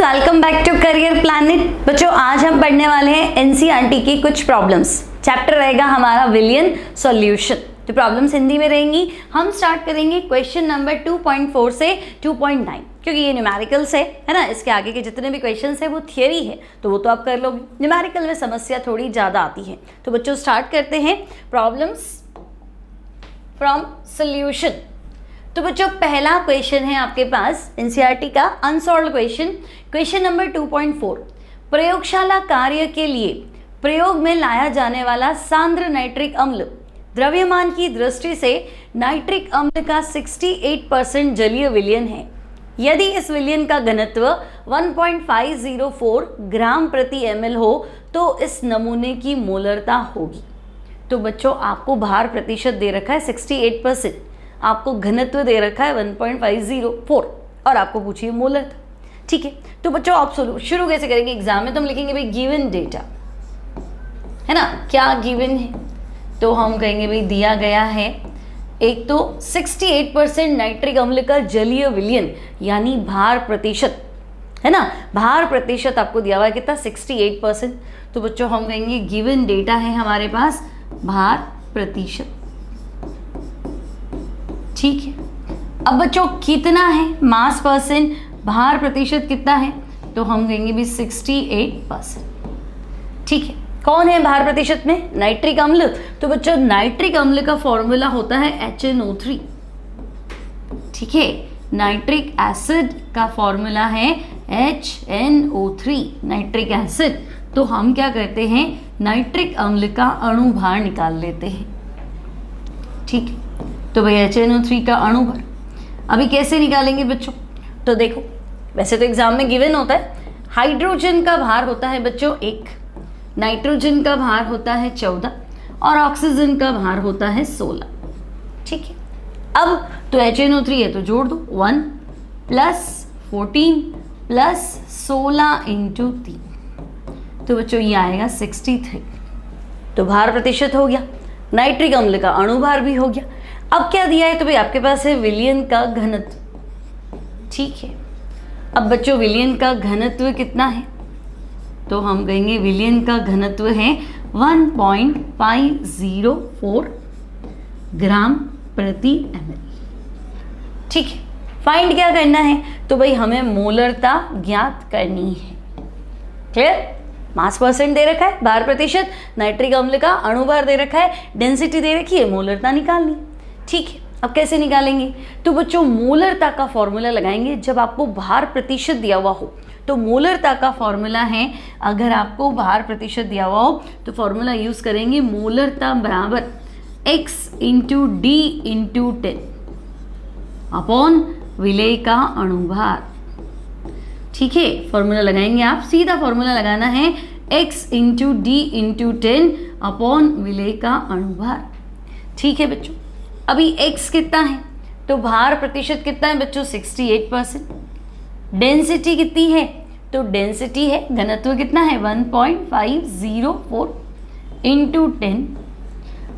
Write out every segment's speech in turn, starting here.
Welcome back to Career Planet. बच्चों आज हम पढ़ने वाले हैं एनसीईआरटी की कुछ प्रॉब्लम्स। चैप्टर रहेगा हमारा विलियन सॉल्यूशन। तो प्रॉब्लम्स हिंदी में रहेंगी। हम स्टार्ट करेंगे क्वेश्चन नंबर 2.4 से 2.9 क्योंकि ये न्यूमेरिकल्स है ना। इसके आगे के जितने भी क्वेश्चंस है वो थियरी है तो वो तो आप कर लोगे। न्यूमेरिकल में समस्या थोड़ी ज़्यादा आती है। तो बच्चों स्टार्ट करते हैं प्रॉब्लम्स फ्रॉम सॉल्यूशन। तो बच्चों पहला क्वेश्चन है आपके पास एनसीईआरटी का अनसॉल्व्ड क्वेश्चन, क्वेश्चन नंबर 2.4। प्रयोगशाला कार्य के लिए प्रयोग में लाया जाने वाला सांद्र नाइट्रिक अम्ल द्रव्यमान की दृष्टि से नाइट्रिक अम्ल का 68% जलीय विलयन है। यदि इस विलयन का घनत्व 1.504 ग्राम प्रति ml हो तो इस नमूने की मोलरता होगी। तो बच्चों आपको भार प्रतिशत दे रखा है 68%, आपको घनत्व दे रखा है 1.504 और आपको पूछिए मोलरता। ठीक है, तो बच्चों आप शुरू कैसे करेंगे एग्जाम में? तो हम लिखेंगे भाई गिवन डेटा है ना। क्या गिवन है? तो हम कहेंगे भाई दिया गया है एक तो 68% नाइट्रिक अम्ल का जलीय विलयन यानी भार प्रतिशत है ना। भार प्रतिशत आपको दिया हुआ है कितना? 68%। तो बच्चों हम कहेंगे गिवन डेटा है हमारे पास भार प्रतिशत। ठीक है, अब बच्चों कितना है मास परसेंट, भार प्रतिशत कितना है? तो हम कहेंगे भी 68%। ठीक है, कौन है भार प्रतिशत में? नाइट्रिक अम्ल। तो बच्चों नाइट्रिक अम्ल का फॉर्मूला होता है HNO3। ठीक है, नाइट्रिक एसिड का फॉर्मूला है HNO3 नाइट्रिक एसिड। तो हम क्या करते हैं नाइट्रिक अम्ल का अणु भार निकाल लेते हैं। ठीक है, तो भाई HNO3 का अणु भार अभी कैसे निकालेंगे बच्चों? तो देखो वैसे तो एग्जाम में गिवन होता है हाइड्रोजन का भार होता है बच्चों 1, नाइट्रोजन का भार होता है 14 और ऑक्सीजन का भार होता है 16। ठीक है, अब तो HNO3 है तो जोड़ दो 1 + 14 + 16 × 3। तो बच्चों ये आएगा 63। तो भार प्रतिशत हो गया, नाइट्रिक अम्ल का अणु भार भी हो गया। अब क्या दिया है? तो भाई आपके पास है विलयन का घनत्व। ठीक है, अब बच्चों विलयन का घनत्व कितना है? तो हम कहेंगे विलयन का घनत्व है 1.504 ग्राम प्रति ml। ठीक है, फाइंड क्या करना है? तो भाई हमें मोलरता ज्ञात करनी है। क्लियर? मास परसेंट दे रखा है, भार प्रतिशत, नाइट्रिक अम्ल का अणु भार दे रखा है, डेंसिटी दे रखी है, मोलरता निकालनी। ठीक है, अब कैसे निकालेंगे? तो बच्चों मोलरता का फॉर्मूला लगाएंगे जब आपको भार प्रतिशत दिया हुआ हो। तो मोलरता का फॉर्मूला है, अगर आपको भार प्रतिशत दिया हुआ हो तो फॉर्मूला यूज करेंगे मोलरता बराबर x × d × 10 अपॉन विलेय का अणुभार। ठीक है, फॉर्मूला लगाएंगे आप, सीधा फॉर्मूला लगाना है x × d × 10 अपॉन विलेय का अणुभार। ठीक है बच्चों, अभी x कितना है? तो भार प्रतिशत कितना है बच्चों? 68%। डेंसिटी कितनी है? तो डेंसिटी है, घनत्व कितना है? 1.504 × 10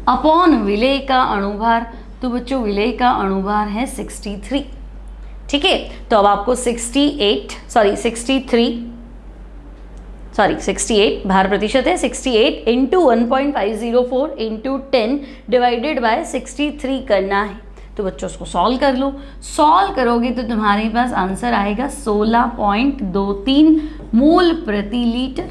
अपॉन विलेय का अणुभार। तो बच्चों विलेय का अणुभार है 63। ठीक है, तो अब आपको 68 भार प्रतिशत है 68 × 1.504 × 10 डिवाइडेड बाय 63 करना है। तो बच्चों उसको सॉल्व कर लो। सॉल्व करोगे तो तुम्हारे पास आंसर आएगा 16.23 मोल प्रति लीटर।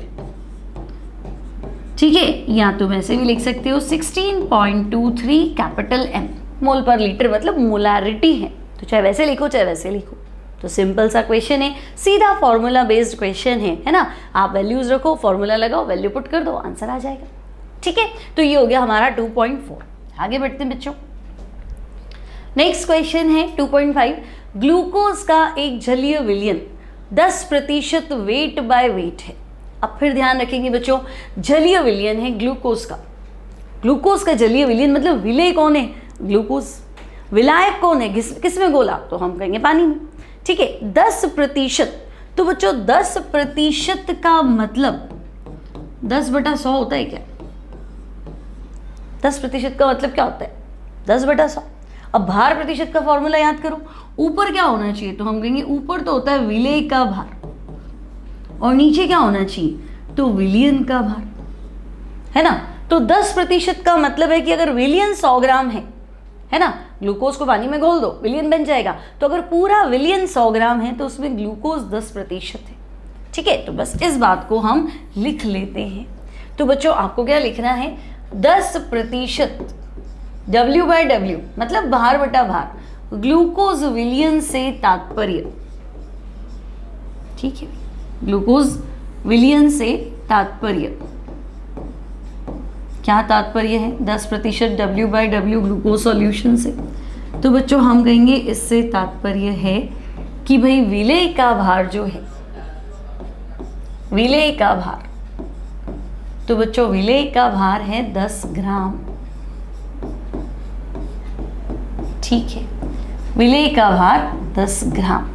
ठीक है, या तुम ऐसे भी लिख सकते हो 16.23 कैपिटल M मोल पर लीटर, मतलब मोलारिटी है। तो चाहे वैसे लिखो चाहे वैसे लिखो। तो सिंपल सा क्वेश्चन है, सीधा फॉर्मूला बेस्ड क्वेश्चन है ना। आप वैल्यूज रखो, फॉर्मूला लगाओ, वैल्यू पुट कर दो, आंसर आ जाएगा। ठीक है, तो ये हो गया हमारा 2.4। आगे बढ़ते हैं बच्चों। नेक्स्ट क्वेश्चन है 2.5। ग्लूकोज का एक जलीय विलयन 10% वेट बाय वेट है। अब फिर ध्यान रखेंगे बच्चों, जलीय विलयन है ग्लूकोज का। ग्लूकोज का जलीय विलयन मतलब विलेय कौन है? ग्लूकोज। विलायक कौन है? किस में घोला? तो हम कहेंगे पानी में। ठीक है, 10%। तो बच्चों 10% का मतलब 10/100 होता है क्या? 10% का मतलब क्या होता है? 10/100। अब भार प्रतिशत का फॉर्मूला याद करो, ऊपर क्या होना चाहिए? तो हम कहेंगे ऊपर तो होता है विलेय का भार। और नीचे क्या होना चाहिए, तो विलियन का भार, है ना। तो 10% का मतलब है कि अगर विलियन 100 ग्राम है ना, ग्लूकोज को पानी में घोल दो, विलियन बन जाएगा। तो अगर पूरा विलियन 100 ग्राम है तो उसमें ग्लूकोज 10% है। ठीक है, तो बस इस बात को हम लिख लेते हैं। तो बच्चों आपको क्या लिखना है, 10% W/W मतलब भार बटा भार, ग्लूकोज विलियन से तात्पर्य, ठीक है, ग्लूकोज विलियन से तात्पर्य, क्या तात्पर्य है, 10% W/W ग्लूकोज सॉल्यूशन से। तो बच्चों हम कहेंगे इससे तात्पर्य है कि भाई विलेय का भार जो है, विलेय का भार, तो बच्चों विलेय का भार है 10 ग्राम। ठीक है, विलेय का भार 10 ग्राम।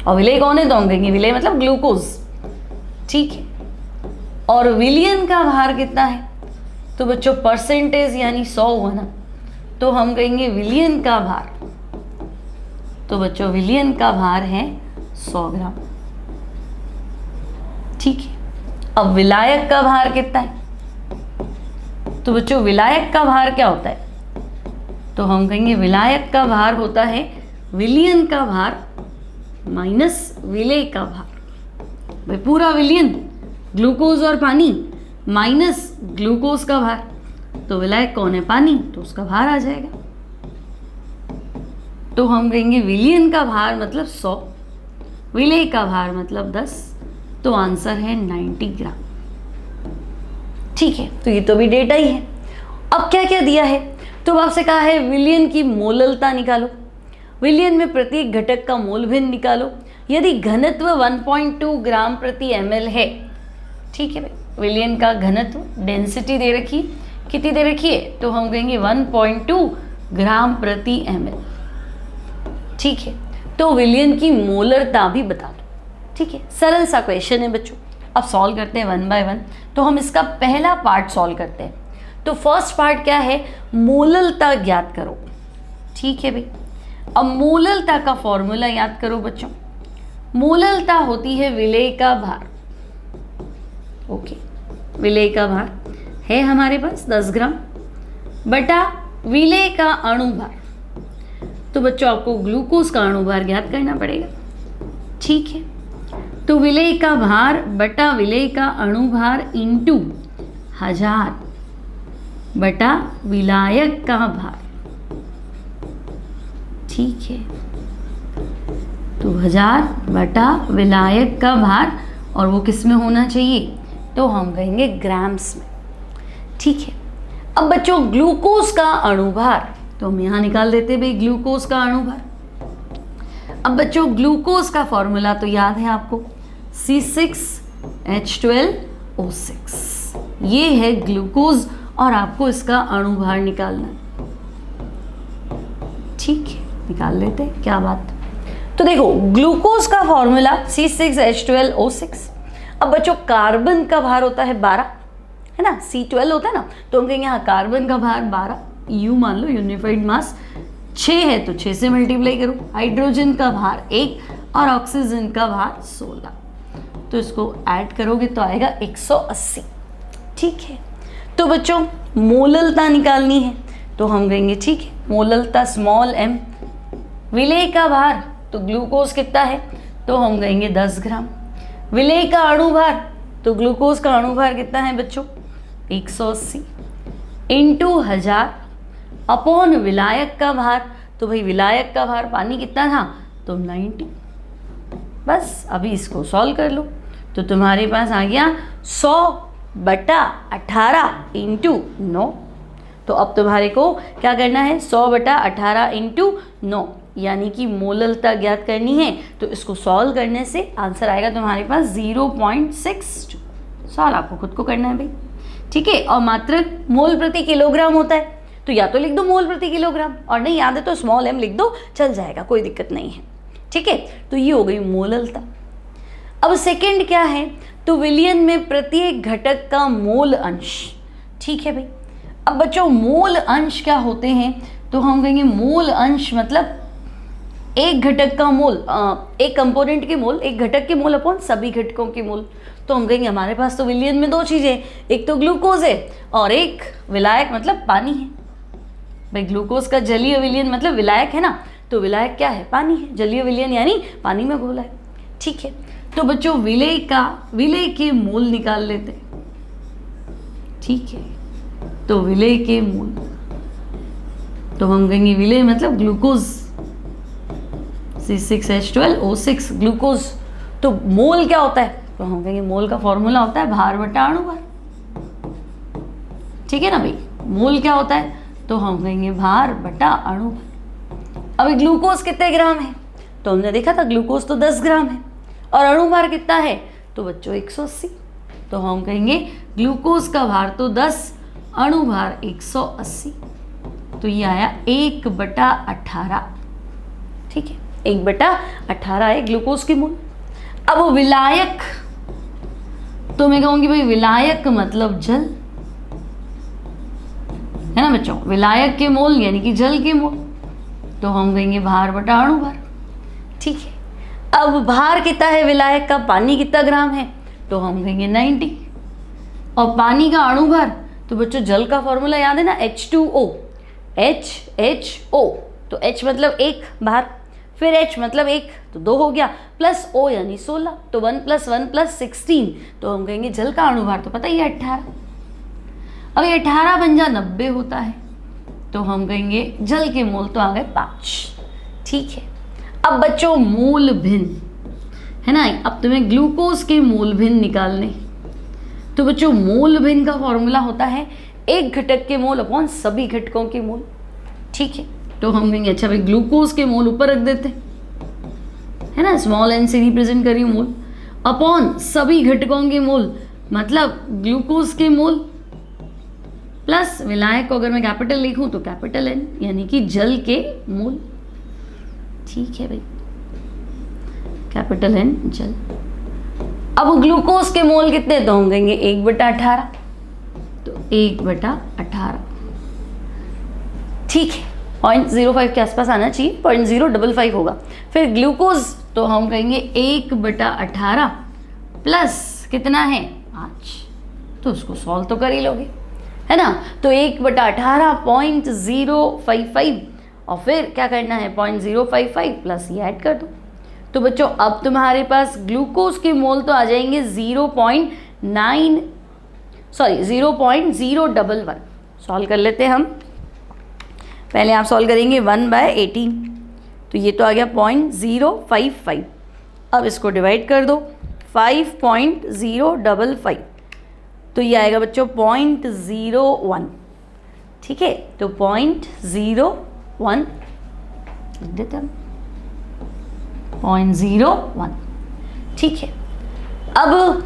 और विलेय कौन है, तो हम कहेंगे विलेय मतलब ग्लूकोज। ठीक है, और विलियन का भार कितना है, तो बच्चों परसेंटेज यानी 100 हुआ ना, तो हम कहेंगे विलियन का भार, तो बच्चों विलियन का भार है 100 ग्राम। ठीक है, अब विलायक का भार कितना है, तो बच्चों विलायक का भार क्या होता है, तो हम कहेंगे विलायक का भार होता है विलियन का भार माइनस विलेय का भार। भाई पूरा विलियन ग्लूकोज और पानी माइनस ग्लूकोज का भार, तो विलायक कौन है, पानी, तो उसका भार आ जाएगा। तो हम कहेंगे विलियन का भार मतलब 100, विलेय का भार मतलब 10, तो आंसर है 90 ग्राम। ठीक है, तो ये तो भी डेटा ही है। अब क्या क्या दिया है, तो आपसे कहा है विलियन की मोललता निकालो, विलियन में प्रत्येक घटक का मोल भिन्न निकालो। यदि घनत्व 1.2 ग्राम प्रति ml है, ठीक है भाई, विलियन का घनत्व, डेंसिटी दे रखी, कितनी दे रखी है, तो हम कहेंगे 1.2 ग्राम प्रति ml। ठीक है, तो विलियन की मोलरता भी बता दो। ठीक है, सरल सा क्वेश्चन है बच्चों। अब सॉल्व करते हैं 1 बाय 1। तो हम इसका पहला पार्ट सॉल्व करते हैं। तो फर्स्ट पार्ट क्या है, मोललता ज्ञात करो। ठीक है भाई, अब मोललता का फॉर्मूला याद करो बच्चों। मोललता होती है विलेय का भार। ओके, विलेय का भार है हमारे पास 10 ग्राम बटा विलेय का अणुभार। तो बच्चों आपको ग्लूकोज का अणुभार ज्ञात करना पड़ेगा। ठीक है, तो विलेय का भार बटा विलेय का अणुभार इंटू 1000 बटा विलायक का भार। ठीक है, तो 1000 बटा विलायक का भार, और वो किस में होना चाहिए, तो हम कहेंगे ग्राम्स में। ठीक है, अब बच्चों ग्लूकोज का अणुभार, तो हम यहाँ निकाल देते भाई ग्लूकोज का अणुभार। अब बच्चों ग्लूकोज का फॉर्मूला तो याद है आपको, C6H12O6, ये है ग्लूकोज, और आपको इसका अणुभार निकालना। ठीक है, निकाल लेते हैं, क्या बात। तो देखो ग्लूकोज का फॉर्मूला C6H12O6। अब बच्चों कार्बन का भार होता है 12, है ना, C12 होता है ना, तो हम कहेंगे हाँ कार्बन का भार 12, U मान लो, यूनिफाइड मास 6 है तो 6 से मल्टीप्लाई करो। हाइड्रोजन का भार 1 और ऑक्सीजन का भार 16, तो इसको ऐड करोगे तो आएगा 180। ठीक है, तो बच्चों मोललता निकालनी है, तो हम कहेंगे ठीक है, मोललता स्मॉल m, विलेय का भार, तो ग्लूकोज कितना है, तो हम कहेंगे 10 ग्राम, विलेय का अणुभार, तो ग्लूकोज का अणुभार कितना है बच्चों 180 इंटू 1000 अपॉन विलायक का भार, तो भाई विलायक का भार पानी कितना था, तो 90। बस अभी इसको सॉल्व कर लो, तो तुम्हारे पास आ गया 100/18 इंटू 9। तो अब तुम्हारे को क्या करना है, 100/18 इंटू 9, यानी कि मोललता ज्ञात करनी है। तो इसको सॉल्व करने से आंसर आएगा तुम्हारे पास 0.62। सॉल्व आपको खुद को करना है भाई। ठीक है, और मात्रक मोल प्रति किलोग्राम होता है, तो या तो लिख दो मोल प्रति किलोग्राम, और नहीं याद है तो स्मॉल m लिख दो, चल जाएगा, कोई दिक्कत नहीं है। ठीक है, तो ये हो गई मोललता। अब सेकंड क्या है, तो विलियन में प्रत्येक घटक का मोल अंश। ठीक है भाई, अब बच्चों मोल अंश क्या होते हैं, तो हम कहेंगे मोल अंश मतलब एक घटक का मोल, एक कंपोनेंट के मोल, एक घटक के मोल अपॉन सभी घटकों के मोल। तो हम कहेंगे हमारे पास तो विलयन में दो चीज़ें, एक तो ग्लूकोज है और एक विलायक मतलब पानी है। भाई ग्लूकोज का जलीय विलयन मतलब विलायक है ना, तो विलायक क्या है? पानी है। जलीय विलयन यानी पानी में घोला है। ठीक है, तो बच्चों विलय के मोल निकाल लेते हैं। ठीक है, तो विलय के मोल, तो हम कहेंगे विलय मतलब ग्लूकोज C6H12O6 ग्लूकोज। तो मोल क्या होता है? तो हम कहेंगे मोल का फॉर्मूला होता है भार बटा अणु भार। ठीक है ना भाई, मोल क्या होता है? तो हम कहेंगे भार बटा अणु भार। अभी ग्लूकोज कितने ग्राम है? तो हमने देखा था ग्लूकोज तो 10 ग्राम है और अणु भार कितना है? तो बच्चों 180। तो हम कहेंगे ग्लूकोज का भार तो 10, अणु भार 180। तो ये आया 1/18। ठीक है, 1/18 है ग्लूकोज की मोल। अब विलायक, तो मैं कहूंगी भाई विलायक मतलब जल, है ना बच्चों? विलायक के मोल यानी कि जल के मोल, तो हम कहेंगे भार बटा अणु भार। ठीक है, अब भार कितना है विलायक का? पानी कितना ग्राम है? तो हम कहेंगे 90। और पानी का अणु भार, तो बच्चों जल का फॉर्मूला याद है ना, H2O, HHO। तो H मतलब एक भार, फिर H मतलब एक, तो 2 हो गया, प्लस O यानी 16, तो 1 + 1 + 16। तो हम कहेंगे जल का अणु भार तो पता ही है 18। अब 18 बन जा 90 होता है, तो हम कहेंगे जल के मोल तो आ गए 5। ठीक है, अब बच्चों मोल भिन्न, है ना? अब तुम्हें ग्लूकोज के मोल भिन्न निकालने। तो बच्चों मोल भिन्न का फॉर्मूला होता है एक घटक के मोल अपॉन सभी घटकों के मोल। ठीक है, तो हम कहेंगे अच्छा भाई ग्लूकोज के मोल ऊपर रख देते, है ना, स्मॉल n से रिप्रेजेंट करिए मोल, अपॉन सभी घटकों के मोल मतलब ग्लूकोज के मोल प्लस विलायक को अगर मैं कैपिटल लिखूं तो कैपिटल N यानी कि जल के मोल। ठीक है भाई, कैपिटल N जल। अब ग्लूकोज के मोल कितने? तो हम कहेंगे 1/18, तो 1/18। ठीक है, 0.05 के आसपास आना चाहिए, 0.055 होगा। फिर ग्लूकोज, तो हम कहेंगे 1/18 प्लस कितना है? 5। तो उसको सॉल्व तो कर ही लोगे, है ना? तो 1/18 0.055 और फिर क्या करना है? 0.055 प्लस ये ऐड कर दो। तो बच्चों अब तुम्हारे पास ग्लूकोज के मोल तो आ जाएंगे 0.011। सॉल्व कर लेते हैं हम। पहले आप सॉल्व करेंगे 1/18, तो ये तो आ गया 0.055। अब इसको डिवाइड कर दो 5.055, तो ये आएगा बच्चों 0.01। ठीक है, तो 0.01 लिख देते हम, 0.01। ठीक है, अब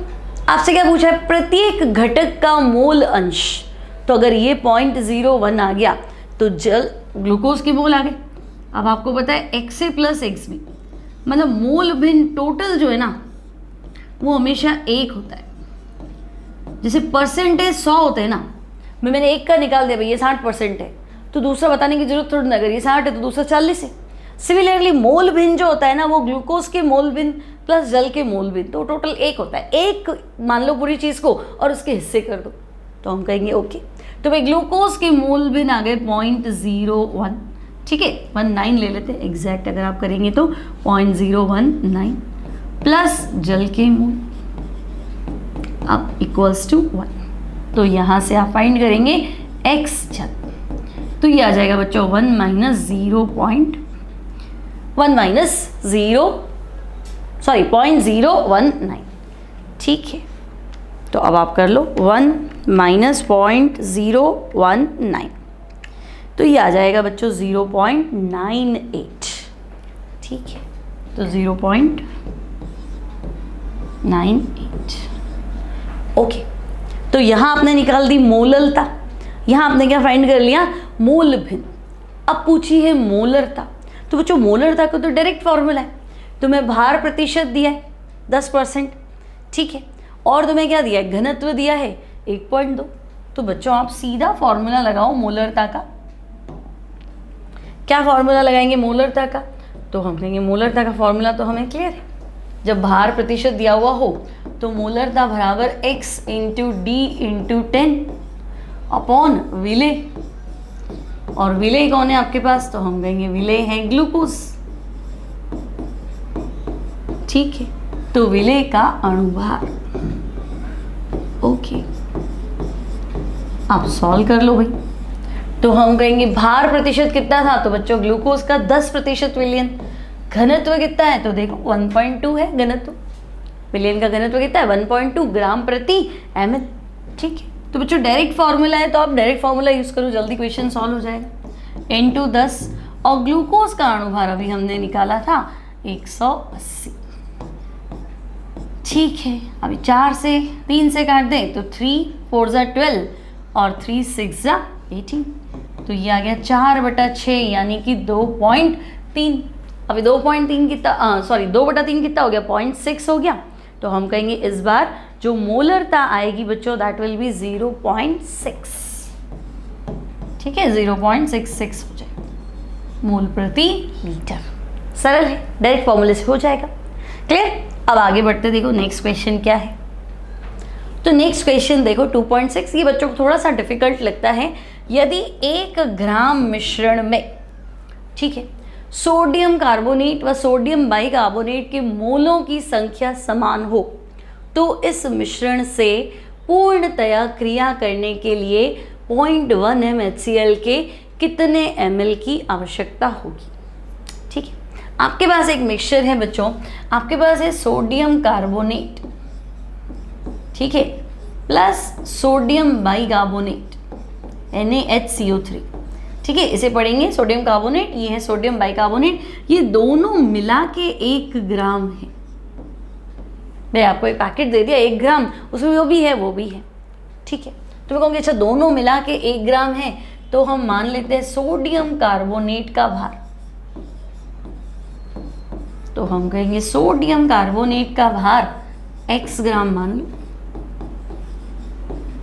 आपसे क्या पूछा है? प्रत्येक घटक का मोल अंश। तो अगर ये 0.01 आ गया तो जल ग्लूकोज के मोल आ गए। अब आपको पता है XA + XB मतलब मोल भिन्न टोटल जो है ना वो हमेशा 1 होता है। जैसे परसेंटेज 100 होते हैं ना, मैंने 1 का निकाल दिया भाई ये 60% है, तो दूसरा बताने की जरूरत थोड़ी ना, अगर ये 60 है तो दूसरा 40 है। सिमिलरली मोल भिन्न जो होता है ना वो ग्लूकोज के मोल भिन्न प्लस जल के मोल भिन्न, तो टोटल 1 होता है। 1 मान लो पूरी चीज़ को और उसके हिस्से कर दो, तो हम कहेंगे ओके। तो भाई ग्लूकोज के मोल भिन्न आ गए 0.01। ठीक है, 19 ले लेते हैं एग्जैक्ट, अगर आप करेंगे तो 0.019 प्लस जल के मोल अब इक्वल्स टू 1। तो यहाँ से आप फाइंड करेंगे x जल, तो ये आ जाएगा बच्चों 1 - 0.019। ठीक है, तो अब आप कर लो 1 - 0.019, तो ये आ जाएगा बच्चों 0.98। ठीक है, तो 0.98। ओके, तो यहाँ आपने निकाल दी मोललता, यहाँ आपने क्या फाइंड कर लिया? मोल भिन्न। अब पूछी है मोलरता, तो बच्चों मोलरता का तो डायरेक्ट फॉर्मूला है। तुम्हें भार प्रतिशत दिया है 10%, ठीक है, और तुम्हें क्या दिया है? घनत्व दिया है 1.2। तो बच्चों आप सीधा फॉर्मूला लगाओ मोलरता का। क्या फॉर्मूला लगाएंगे मोलरता का? तो हम कहेंगे मोलरता का फॉर्मूला तो हमें क्लियर है। जब भार प्रतिशत दिया हुआ हो तो मोलरता बराबर x into D into 10 upon विलेय, और विलेय कौन है आपके पास, तो हम कहेंगे विलेय है ग्लूकोज। ठीक है, तो विलेय का अणुभार। ओके, आप सॉल्व कर लो भाई। तो हम कहेंगे भार प्रतिशत कितना था, तो बच्चों ग्लूकोज का 10% विलियन। घनत्व कितना है, तो देखो 1.2 है घनत्व, विलियन का घनत्व कितना है 1.2 ग्राम प्रति ml। ठीक है, तो बच्चों डायरेक्ट फॉर्मूला है तो आप डायरेक्ट फॉर्मूला यूज करो, जल्दी क्वेश्चन सॉल्व हो जाएगा। इनटू 10, और ग्लूकोज का अणुभार अभी हमने निकाला था 180। ठीक है, अभी 4 से 3 से काट दें तो 3 4 ज़ा 12 और 3 6 ज़ा 18, तो ये आ गया 4/6 यानी कि 2.3। अभी 2.3 कितना, सॉरी 2/3 कितना हो गया, 0.6 हो गया। तो हम कहेंगे इस बार जो मोलरता आएगी बच्चों दैट विल बी 0.6। ठीक है, 0.66 हो जाएगा मोल प्रति लीटर। सरल है, डायरेक्ट फॉर्मूले से हो जाएगा। क्लियर? अब आगे बढ़ते, देखो नेक्स्ट क्वेश्चन क्या है। तो नेक्स्ट क्वेश्चन देखो 2.6, ये बच्चों को थोड़ा सा डिफिकल्ट लगता है। यदि 1 ग्राम मिश्रण में, ठीक है, सोडियम कार्बोनेट व सोडियम बाइकार्बोनेट के मोलों की संख्या समान हो तो इस मिश्रण से पूर्णतया क्रिया करने के लिए 0.1 mHCl के कितने ml की आवश्यकता होगी। ठीक है, आपके पास एक मिक्सचर है बच्चों, आपके पास है सोडियम कार्बोनेट, ठीक है, प्लस सोडियम बाइकार्बोनेट NaHCO3। ठीक है, इसे पढ़ेंगे सोडियम कार्बोनेट, ये है सोडियम बाइकार्बोनेट, ये दोनों मिला के 1 ग्राम है। मैं आपको एक पैकेट दे दिया 1 ग्राम, उसमें वो भी है वो भी है। ठीक है, तो मैं कहूँगी अच्छा दोनों मिला के 1 ग्राम है, तो हम मान लेते हैं सोडियम कार्बोनेट का भार, तो हम कहेंगे सोडियम कार्बोनेट का भार x ग्राम मान लो।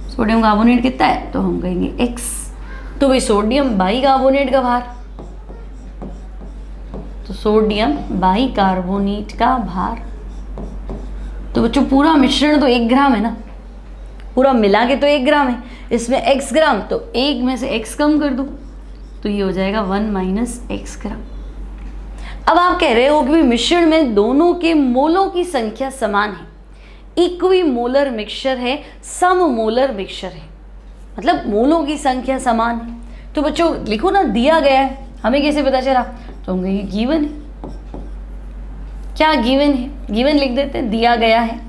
सोडियम कार्बोनेट कितना है, तो हम कहेंगे x। तो भाई सोडियम बाइकार्बोनेट का भार, तो सोडियम बाइकार्बोनेट का भार, तो बच्चों पूरा मिश्रण तो 1 ग्राम है ना, पूरा मिला के तो 1 ग्राम है, इसमें x ग्राम, तो 1 में से x कम कर दो तो ये हो जाएगा 1 - x ग्राम। अब आप कह रहे हो कि मिश्रण में दोनों के मोलों की संख्या समान है, इक्विमोलर मिक्सचर है, सममोलर मिक्सचर है, मतलब मोलों की संख्या समान है। तो बच्चों लिखो ना, दिया गया है, हमें कैसे पता चला, तो हम कहेंगे गिवन है। क्या गिवन है, गिवन लिख देते हैं, दिया गया है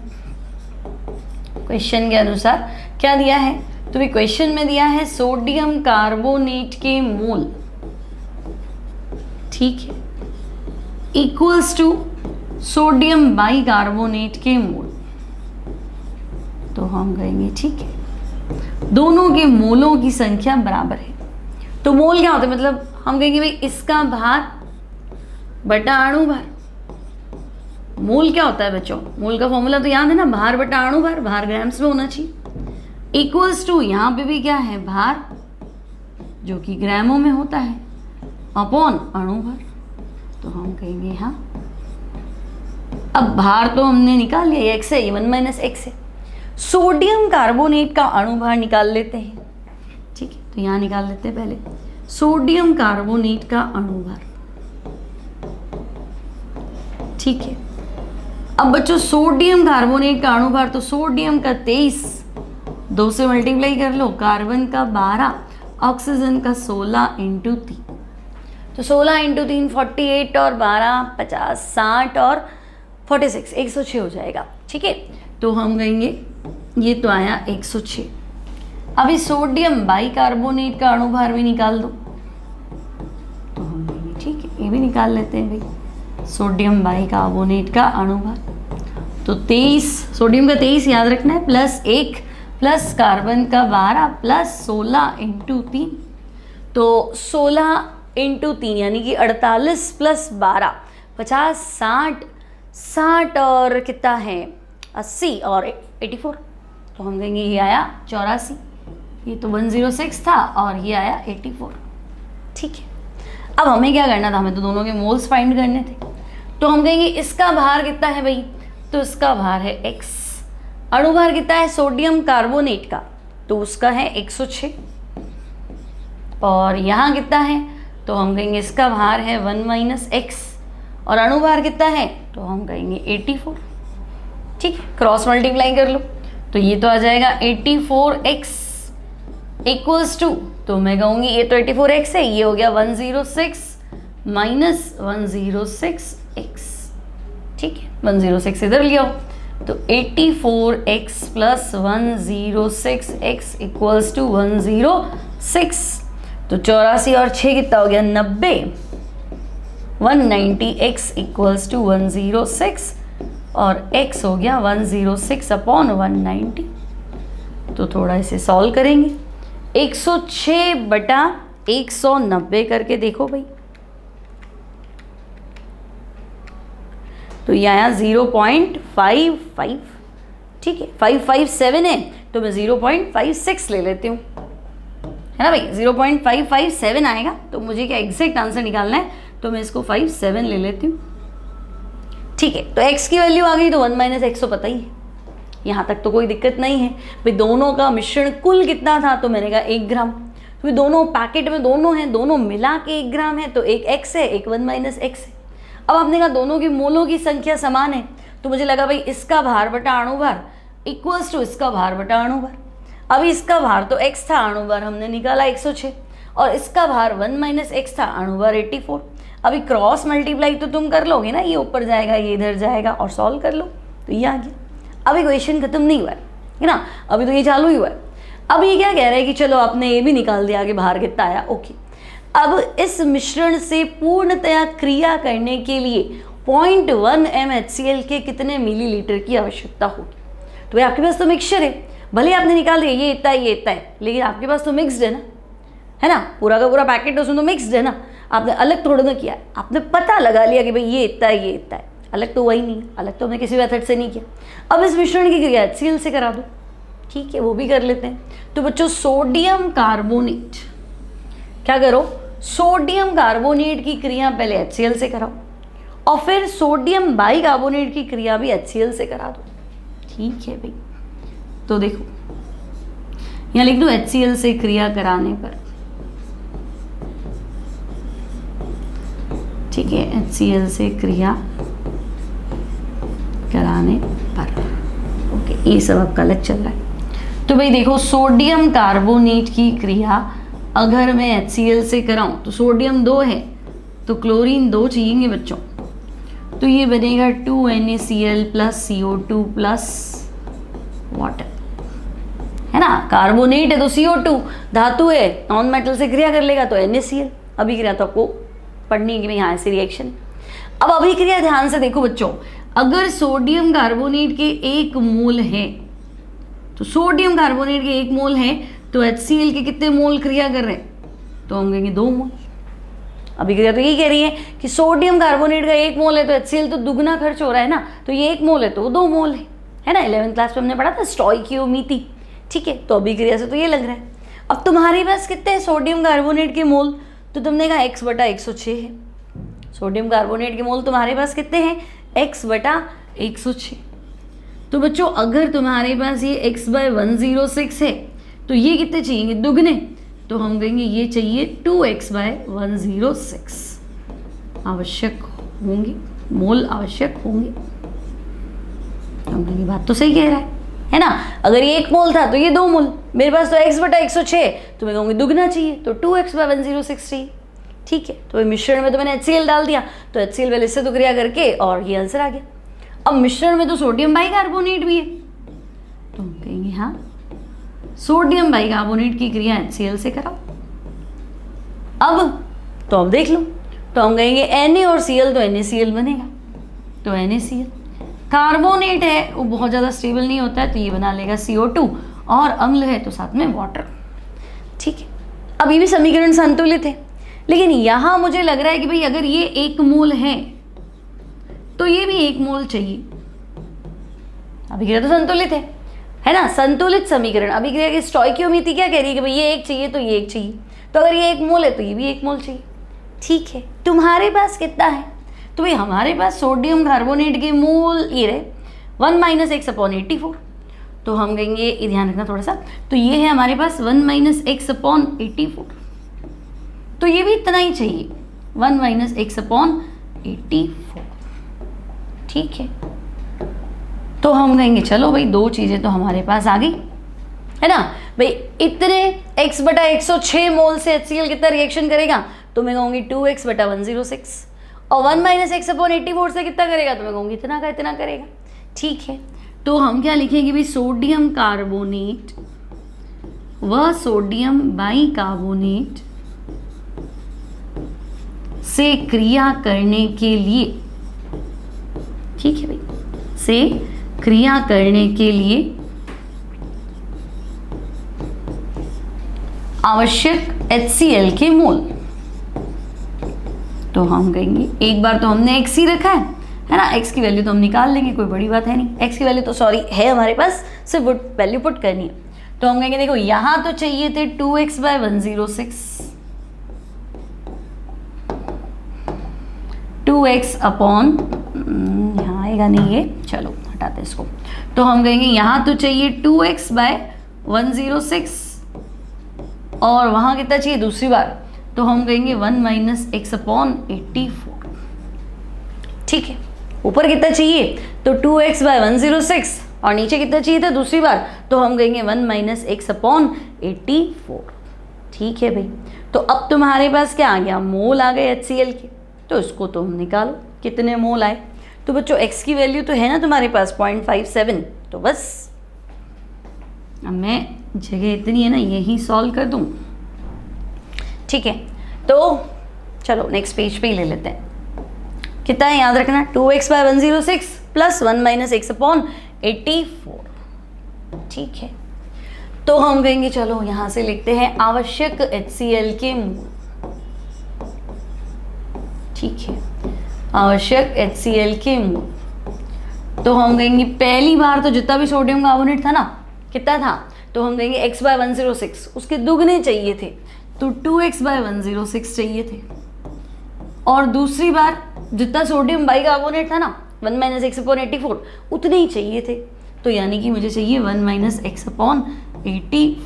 क्वेश्चन के अनुसार। क्या दिया है, तो भी क्वेश्चन में दिया है सोडियम कार्बोनेट के मोल, ठीक है, इक्वल्स टू सोडियम बाइकार्बोनेट के मोल। तो हम कहेंगे ठीक है, दोनों के मोलों की संख्या बराबर है। तो मोल क्या होता है, मतलब हम कहेंगे भाई इसका भार बटा अणु भार। मोल क्या होता है बच्चों, मोल का फॉर्मूला तो याद है ना, भार बटा अणु भार, भार ग्राम्स में होना चाहिए, इक्वल्स टू यहाँ पे भी क्या है भार जो कि ग्रामों में होता है अपॉन अणु भार। तो हम कहेंगे हाँ, अब भार तो हमने निकाल लिया, x है, ये 1 - x है। सोडियम कार्बोनेट का अणुभार निकाल लेते हैं। ठीक है, तो यहाँ निकाल लेते हैं पहले सोडियम कार्बोनेट का अणुभार। ठीक है, अब बच्चों सोडियम कार्बोनेट का अणुभार, तो सोडियम का 23, 2 से मल्टीप्लाई कर लो, कार्बन का 12, ऑक्सीजन का 16 × 3, तो 16 × 3 48 और 12 50 60 और 46 106 हो जाएगा। ठीक है, तो हम कहेंगे ये तो आया 106। अभी सोडियम बाइकार्बोनेट का अणुभार भी निकाल दो, तो हम कहेंगे ठीक है, ये भी निकाल लेते हैं भाई, सोडियम बाइकार्बोनेट का अणुभार, तो 23, सोडियम का 23 याद रखना है, प्लस 1 प्लस कार्बन का 12 प्लस 16 × 3, तो 16 × 3 यानी कि 48 प्लस 12 50 60 और कितना है 80 और 84, तो हम कहेंगे ये आया 84, ये तो 106 था और ये आया 84। ठीक है, अब हमें क्या करना था, हमें तो दोनों के मोल्स फाइंड करने थे। तो हम कहेंगे इसका भार कितना है भाई, तो इसका भार है x। अणुभार कितना है सोडियम कार्बोनेट का, तो उसका है 106। और यहाँ कितना है, तो हम कहेंगे इसका भार है 1 - x। और अणुभार कितना है, तो हम कहेंगे 84। ठीक है, क्रॉस मल्टीप्लाई कर लो, तो ये तो आ जाएगा 84x इक्वल्स टू, तो मैं कहूँगी ये तो 84x है, ये हो गया 106 माइनस 106x। ठीक है, 106 इधर ले आओ, तो 84x plus 106x equals to 106। तो 84 और 6 कितना हो गया 90। 190x इक्वल्स टू 106 और x हो गया 106 अपॉन 190। तो थोड़ा इसे सॉल्व करेंगे, 106 बटा 190 करके देखो भाई, तो ये आया 0.55। ठीक है, 557 है तो मैं 0.56 ले लेती हूँ, है ना भाई, 0.557 आएगा। तो मुझे क्या एग्जैक्ट आंसर निकालना है, तो मैं इसको 57 ले लेती हूँ। ठीक है, तो x की वैल्यू आ गई, तो 1 - x तो पता ही है, यहाँ तक तो कोई दिक्कत नहीं है भाई। दोनों का मिश्रण कुल कितना था, तो मैंने कहा 1 ग्राम, तो दोनों पैकेट में दोनों हैं, दोनों मिला के 1 ग्राम है, तो एक x है, एक 1 - x है। अब आपने कहा दोनों की मोलों की संख्या समान है, तो मुझे लगा भाई इसका भार बटा अणुभार इक्वल्स टू इसका भार बटा अणुभार। अभी इसका भार तो x था, अणुभार हमने निकाला 106, और इसका भार 1 - x था, अणुभार 84। अभी क्रॉस मल्टीप्लाई तो तुम कर लोगे ना, ये ऊपर जाएगा ये इधर जाएगा, और सॉल्व कर लो, तो ये आ गया। अभी क्वेश्चन खत्म नहीं हुआ है ना, अभी तो ये चालू ही हुआ है। अब ये क्या कह रहा है कि चलो आपने ये भी निकाल दिया कि भार कितना आया, ओके। अब इस मिश्रण से पूर्णतया क्रिया करने के लिए 0.1 m HCl के कितने मिलीलीटर की आवश्यकता होगी। तो भाई आपके पास तो मिक्सचर है, भले आपने निकाल दिया ये इतना ये इतना है, लेकिन आपके पास तो मिक्स्ड है ना, पूरा का पूरा पैकेट उसमें तो मिक्स्ड है ना, आपने अलग थोड़ा ना किया, आपने पता लगा लिया कि भाई ये इतना है ये इतना है, अलग तो वही नहीं, अलग तो हमने किसी मेथड से नहीं किया। अब इस मिश्रण की क्रिया HCl से करा दो, ठीक है, वो भी कर लेते हैं। तो बच्चों सोडियम कार्बोनेट, क्या करो, सोडियम कार्बोनेट की क्रिया पहले HCl से कराओ, और फिर सोडियम बाइकार्बोनेट की क्रिया भी HCl से करा दो। ठीक है भाई, तो देखो यहाँ लिख दो HCl से क्रिया कराने पर, ठीक है, HCl से क्रिया कराने पर, ओके, ये सब आपका अलग चल रहा है। तो भाई देखो सोडियम कार्बोनेट की क्रिया अगर मैं HCl से कराऊं, तो सोडियम 2 है तो क्लोरीन 2 चाहिए बच्चों, तो ये बनेगा 2NaCl plus CO2 plus water, है ना, कार्बोनेट है तो CO2, धातु है नॉन मेटल से क्रिया कर लेगा तो NaCl। अभिक्रिया तो आपको पढ़नी है कि भाई यहाँ ऐसी रिएक्शन। अब अभिक्रिया ध्यान से देखो बच्चों, अगर सोडियम कार्बोनेट के 1 मोल है, तो सोडियम कार्बोनेट के 1 मोल है, तो HCl के कितने मोल क्रिया कर रहे हैं, तो हम कहेंगे 2 मोल। अभिक्रिया तो यही कह रही है कि सोडियम कार्बोनेट का 1 मोल है तो HCl तो दुगना खर्च हो रहा है ना, तो ये 1 मोल है तो 2 मोल है ना, 11th क्लास में हमने पढ़ा था स्टोइकियोमेट्री। ठीक है, तो अभिक्रिया से तो ये लग रहा है। अब तुम्हारे पास कितने हैं सोडियम कार्बोनेट के मोल, तो तुमने कहा x बटा 106 है, सोडियम कार्बोनेट के मोल तुम्हारे पास कितने हैं, x बटा 106। तो बच्चों अगर तुम्हारे पास ये x/106 है, तो ये कितने चाहिए, दुगने, तो हम कहेंगे ये चाहिए 2x/106 आवश्यक होंगे, मोल आवश्यक होंगे। हम कहेंगे बात तो सही कह रहा है ना, अगर ये 1 मोल था तो ये 2 मोल, मेरे पास तो x बटा 106, तो मैं कहूँगी दुगना चाहिए, तो 2x/106 चाहिए। ठीक है, तो मिश्रण में तो मैंने HCl डाल दिया, तो HCl पहले इससे तो क्रिया करके और ये आंसर आ गया। अब मिश्रण में तो सोडियम बाइकार्बोनेट भी है, तो हम कहेंगे हाँ सोडियम बाइकार्बोनेट की क्रिया HCl से कराओ। अब तो अब देख लो, तो हम कहेंगे Na और Cl तो NaCl बनेगा, तो NaCl। कार्बोनेट है वो बहुत ज़्यादा स्टेबल नहीं होता है, तो ये बना लेगा CO2, और अम्ल है तो साथ में वाटर। ठीक है, अब ये भी समीकरण संतुलित है, लेकिन यहाँ मुझे लग रहा है कि भाई अगर ये 1 मोल है तो ये भी 1 मोल चाहिए। अभिक्रिया तो संतुलित है ना, संतुलित समीकरण। अभिक्रिया की स्टोइकियोमेट्री क्या कह रही है कि भाई ये 1 चाहिए तो ये 1 चाहिए, तो अगर ये 1 मोल है तो ये भी 1 मोल चाहिए। ठीक है, तुम्हारे पास कितना है? तो भाई हमारे पास सोडियम कार्बोनेट के मोल ये रहे 1 - x/84। तो हम कहेंगे, ये ध्यान रखना थोड़ा सा, तो ये है हमारे पास 1 - x/84। तो ये भी इतना ही चाहिए, 1 - x/84। ठीक है, तो हम कहेंगे चलो भाई दो चीज़ें तो हमारे पास आ गई, है ना भाई। इतने x/106 मोल से HCl कितना रिएक्शन करेगा? तो मैं कहूँगी 2x/106। और 1 - x/84 से कितना करेगा? तो मैं कहूँगी इतना का इतना करेगा। ठीक है, तो हम क्या लिखेंगे भाई, सोडियम कार्बोनेट व सोडियम बाइकार्बोनेट से क्रिया करने के लिए, ठीक है भाई, से क्रिया करने के लिए आवश्यक HCl के मोल। तो हम कहेंगे, एक बार तो हमने x ही रखा है ना, x की वैल्यू तो हम निकाल लेंगे, कोई बड़ी बात है नहीं। x की वैल्यू तो सॉरी है हमारे पास, सिर्फ वैल्यू पुट करनी है। तो हम कहेंगे देखो यहाँ तो चाहिए थे 2x/106, 2x अपॉन, यहाँ आएगा नहीं ये, चलो हटाते इसको। तो हम कहेंगे यहाँ तो चाहिए 2x/106 और वहाँ कितना चाहिए दूसरी बार? तो हम कहेंगे 1 - x/84। ठीक है, ऊपर कितना चाहिए? तो 2x/106 और नीचे कितना चाहिए था दूसरी बार? तो हम कहेंगे 1 - x/84। ठीक है भाई, तो अब तुम्हारे पास क्या आ गया? मोल आ गए HCl के। तो इसको तुम निकालो कितने मोल आए। तो बच्चों x की वैल्यू तो है ना तुम्हारे पास 0.57, तो बस अब मैं जगह इतनी है ना यही सॉल्व कर दूं। ठीक है, तो चलो नेक्स्ट पेज पे ही ले लेते हैं। कितना है याद रखना? 2x/106 plus 1 - x/84। ठीक है, तो हम कहेंगे चलो यहाँ से लिखते हैं आवश्यक HCl के मोल। ठीक है, आवश्यक HCl के मोल। तो हम कहेंगे पहली बार तो जितना भी सोडियम कार्बोनेट था ना, कितना था? तो हम कहेंगे x/106, उसके दुगने चाहिए थे, तो 2x/106 चाहिए थे। और दूसरी बार जितना सोडियम बाइकार्बोनेट था ना 1 - x/84 उतने ही चाहिए थे, तो यानी कि मुझे चाहिए 1 - x/84।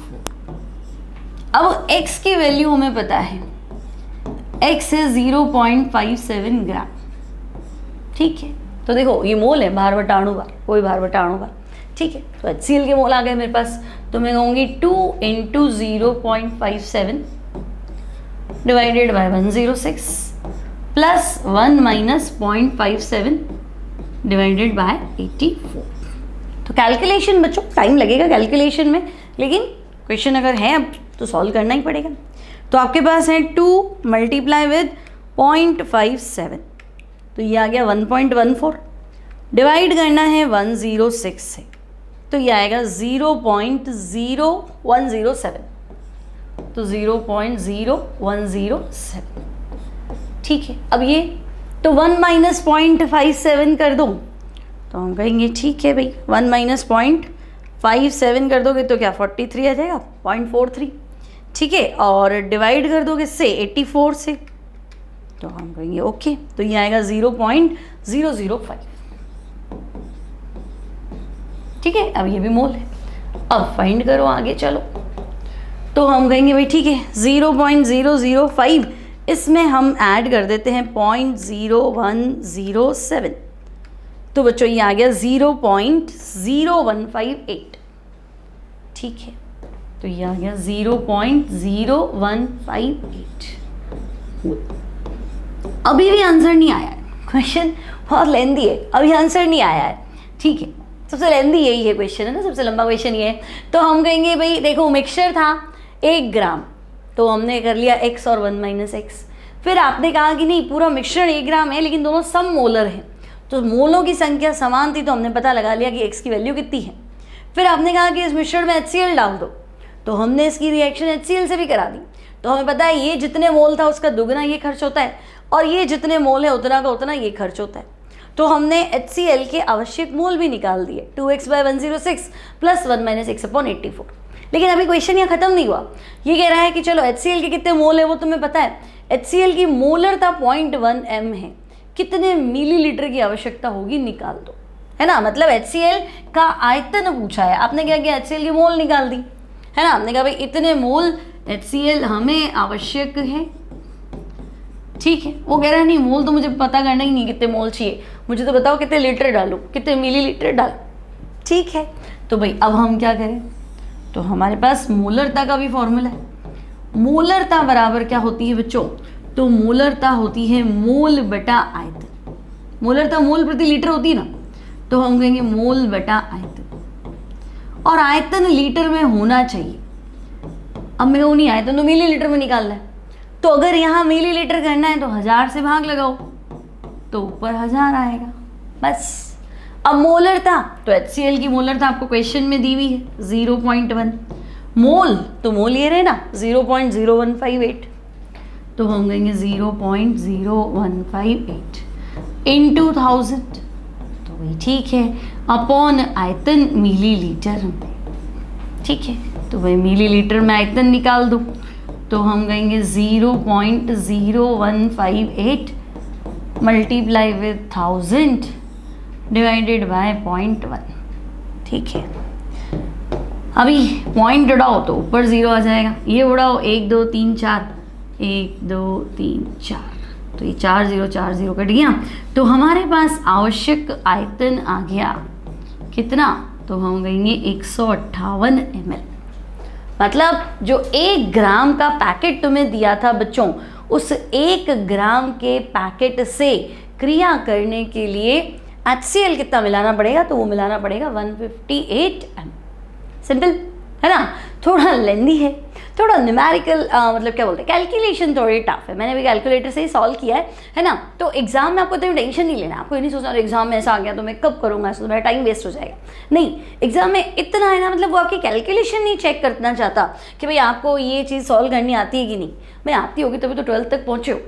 अब x की वैल्यू हमें पता है, x है 0.57 ग्राम। ठीक है, तो देखो ये मोल है, भार बटा अणु भार, कोई भार बटा अणु भार। ठीक है, तो HCl के मोल आ गए मेरे पास। तो मैं कहूँगी 2 × 0.57 divided by 106 plus 1 - 0.57 divided by 84। तो कैलकुलेशन बच्चों टाइम लगेगा कैलकुलेशन में, लेकिन क्वेश्चन अगर है अब तो सॉल्व करना ही पड़ेगा। तो आपके पास है 2 × 0.57, तो ये आ गया 1.14। डिवाइड करना है 106 से, तो ये आएगा 0.0107, तो 0.0107। ठीक है, अब ये तो 1 - 0.57 कर दो, तो हम कहेंगे ठीक है भाई 1 - 0.57 कर दोगे तो क्या 43 आ जाएगा, 0.43। ठीक है, और डिवाइड कर दोगे इससे 84 से, तो हम कहेंगे ओके, तो ये आएगा 0.005। ठीक है, अब ये भी मोल है। अब फाइंड करो आगे, चलो। तो हम कहेंगे भाई ठीक है 0.005, इसमें हम ऐड कर देते हैं 0.0107, तो बच्चों ये आ गया 0.0158। ठीक है, तो ये आ गया 0.0158। अभी भी आंसर नहीं आया है, क्वेश्चन बहुत लेंदी है, अभी आंसर नहीं आया है। ठीक है, सबसे लेंदी यही है क्वेश्चन, है ना, सबसे लंबा क्वेश्चन ये है। तो हम कहेंगे भाई देखो मिक्सचर था 1 ग्राम, तो हमने कर लिया x और 1 - x। फिर आपने कहा कि नहीं पूरा मिक्सचर 1 ग्राम है लेकिन दोनों सम मोलर हैं, तो मोलों की संख्या समान थी, तो हमने पता लगा लिया कि x की वैल्यू कितनी है। फिर आपने कहा कि इस मिश्रण में HCl डाल दो, तो हमने इसकी रिएक्शन HCl से भी करा दी। तो हमें पता है ये जितने मोल था उसका दुगना ये खर्च होता है, और ये जितने मोल है उतना का उतना ये खर्च होता है। तो हमने HCl के आवश्यक मोल भी निकाल दिए, 2x/106 प्लस 1 - x/84। लेकिन अभी क्वेश्चन यहाँ खत्म नहीं हुआ, ये कह रहा है कि चलो HCl के कितने मोल है वो तुम्हें पता है, HCl की मोलरता 0.1 m है, कितने मिलीलीटर की आवश्यकता होगी निकाल दो, है ना। मतलब HCl का आयतन पूछा है, आपने क्या किया, HCl की मोल निकाल दी, है ना। आपने कहा भाई इतने मोल HCl हमें आवश्यक है, ठीक है। वो कह रहा है नहीं मोल तो मुझे पता करना ही नहीं कितने मोल चाहिए, मुझे तो बताओ कितने लीटर डालूं, कितने मिलीलीटर डालूं, ठीक है। तो भाई अब हम क्या करें, तो हमारे पास मोलरता का भी फॉर्मूला है। मोलरता बराबर क्या होती है बच्चों, तो मोलरता होती है मोल बटा आयतन। मोलरता मोल प्रति लीटर होती है ना, तो हम कहेंगे मोल बटा आयतन, और आयतन लीटर में होना चाहिए। अब मेरे को नहीं आयतन तो मिलीलीटर में निकालना है, तो अगर यहाँ मिलीलीटर करना है तो 1000 से भाग लगाओ, तो ऊपर 1000 आएगा बस। अब मोलरता, तो HCl की मोलरता आपको क्वेश्चन में दी हुई है 0.1, मोल तो मोल ये रहे ना 0.0158, तो हम कहेंगे 0.0158 इंटू 1000, तो वही ठीक है, अपॉन आयतन मिलीलीटर में, ठीक है। तो भाई मिलीलीटर में आयतन निकाल दो, तो हम कहेंगे 0.0158 मल्टीप्लाई विद 1000 डिवाइडेड बाय 0.1, ठीक है। अभी पॉइंट उड़ाओ तो ऊपर 0 आ जाएगा, ये उड़ाओ 1 2 3 4, 1 2 3 4, तो ये 4 0 कट गया, तो हमारे पास आवश्यक आयतन आ गया कितना, तो हम कहेंगे 158 ml। मतलब जो 1 ग्राम का पैकेट तुम्हें दिया था बच्चों, उस 1 ग्राम के पैकेट से क्रिया करने के लिए HCl कितना मिलाना पड़ेगा, तो वो मिलाना पड़ेगा 158 ml। सिंपल है ना, थोड़ा लेंदी है, थोड़ा न्यूमेरिकल मतलब क्या बोलते हैं, कैलकुलेशन थोड़ी टफ है। मैंने भी कैलकुलेटर से ही सॉल्व किया है ना। तो एग्जाम में आपको इतनी टेंशन नहीं लेना, आपको ये नहीं सोचना एग्जाम में ऐसा आ गया तो मैं कब करूँगा, ऐसा तो मेरा टाइम वेस्ट हो जाएगा। नहीं, एग्जाम में इतना है ना, मतलब वो आपकी कैलकुलेशन नहीं चेक करना चाहता कि भाई आपको ये चीज़ सॉल्व करनी आती है कि नहीं। भाई आती होगी तभी तो 12th तक पहुँचे हो।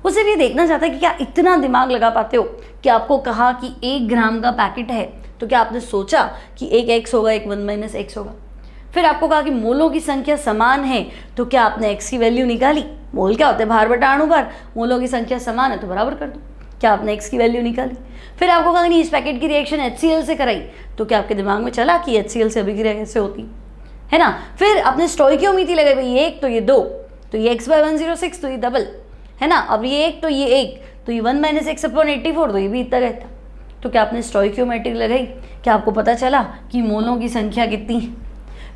उसे भी देखना चाहता है कि क्या इतना दिमाग लगा पाते हो कि आपको कहा कि 1 ग्राम का पैकेट है, तो क्या आपने सोचा कि एक x होगा, एक 1 - x होगा। फिर आपको कहा कि मोलों की संख्या समान है, तो क्या आपने x की वैल्यू निकाली। मोल क्या होते हैं, भार बटा अणुभार, मोलों की संख्या समान है तो बराबर कर दो, क्या आपने x की वैल्यू निकाली। फिर आपको कहा कि इस पैकेट की रिएक्शन HCl से कराई, तो क्या आपके दिमाग में चला कि HCl से अभिक्रिया कैसे होती है ना। फिर आपने स्टोइकियोमीट्री लगाई, भाई ये 1 तो ये 2, तो ये x/106, तो ये डबल है ना। अब ये 1 तो ये 1, तो ये 1 - x/84, तो ये भी इतना रहता। तो क्या आपने स्टोइकियोमेट्री लगाई, क्या आपको पता चला कि मोलों की संख्या कितनी है।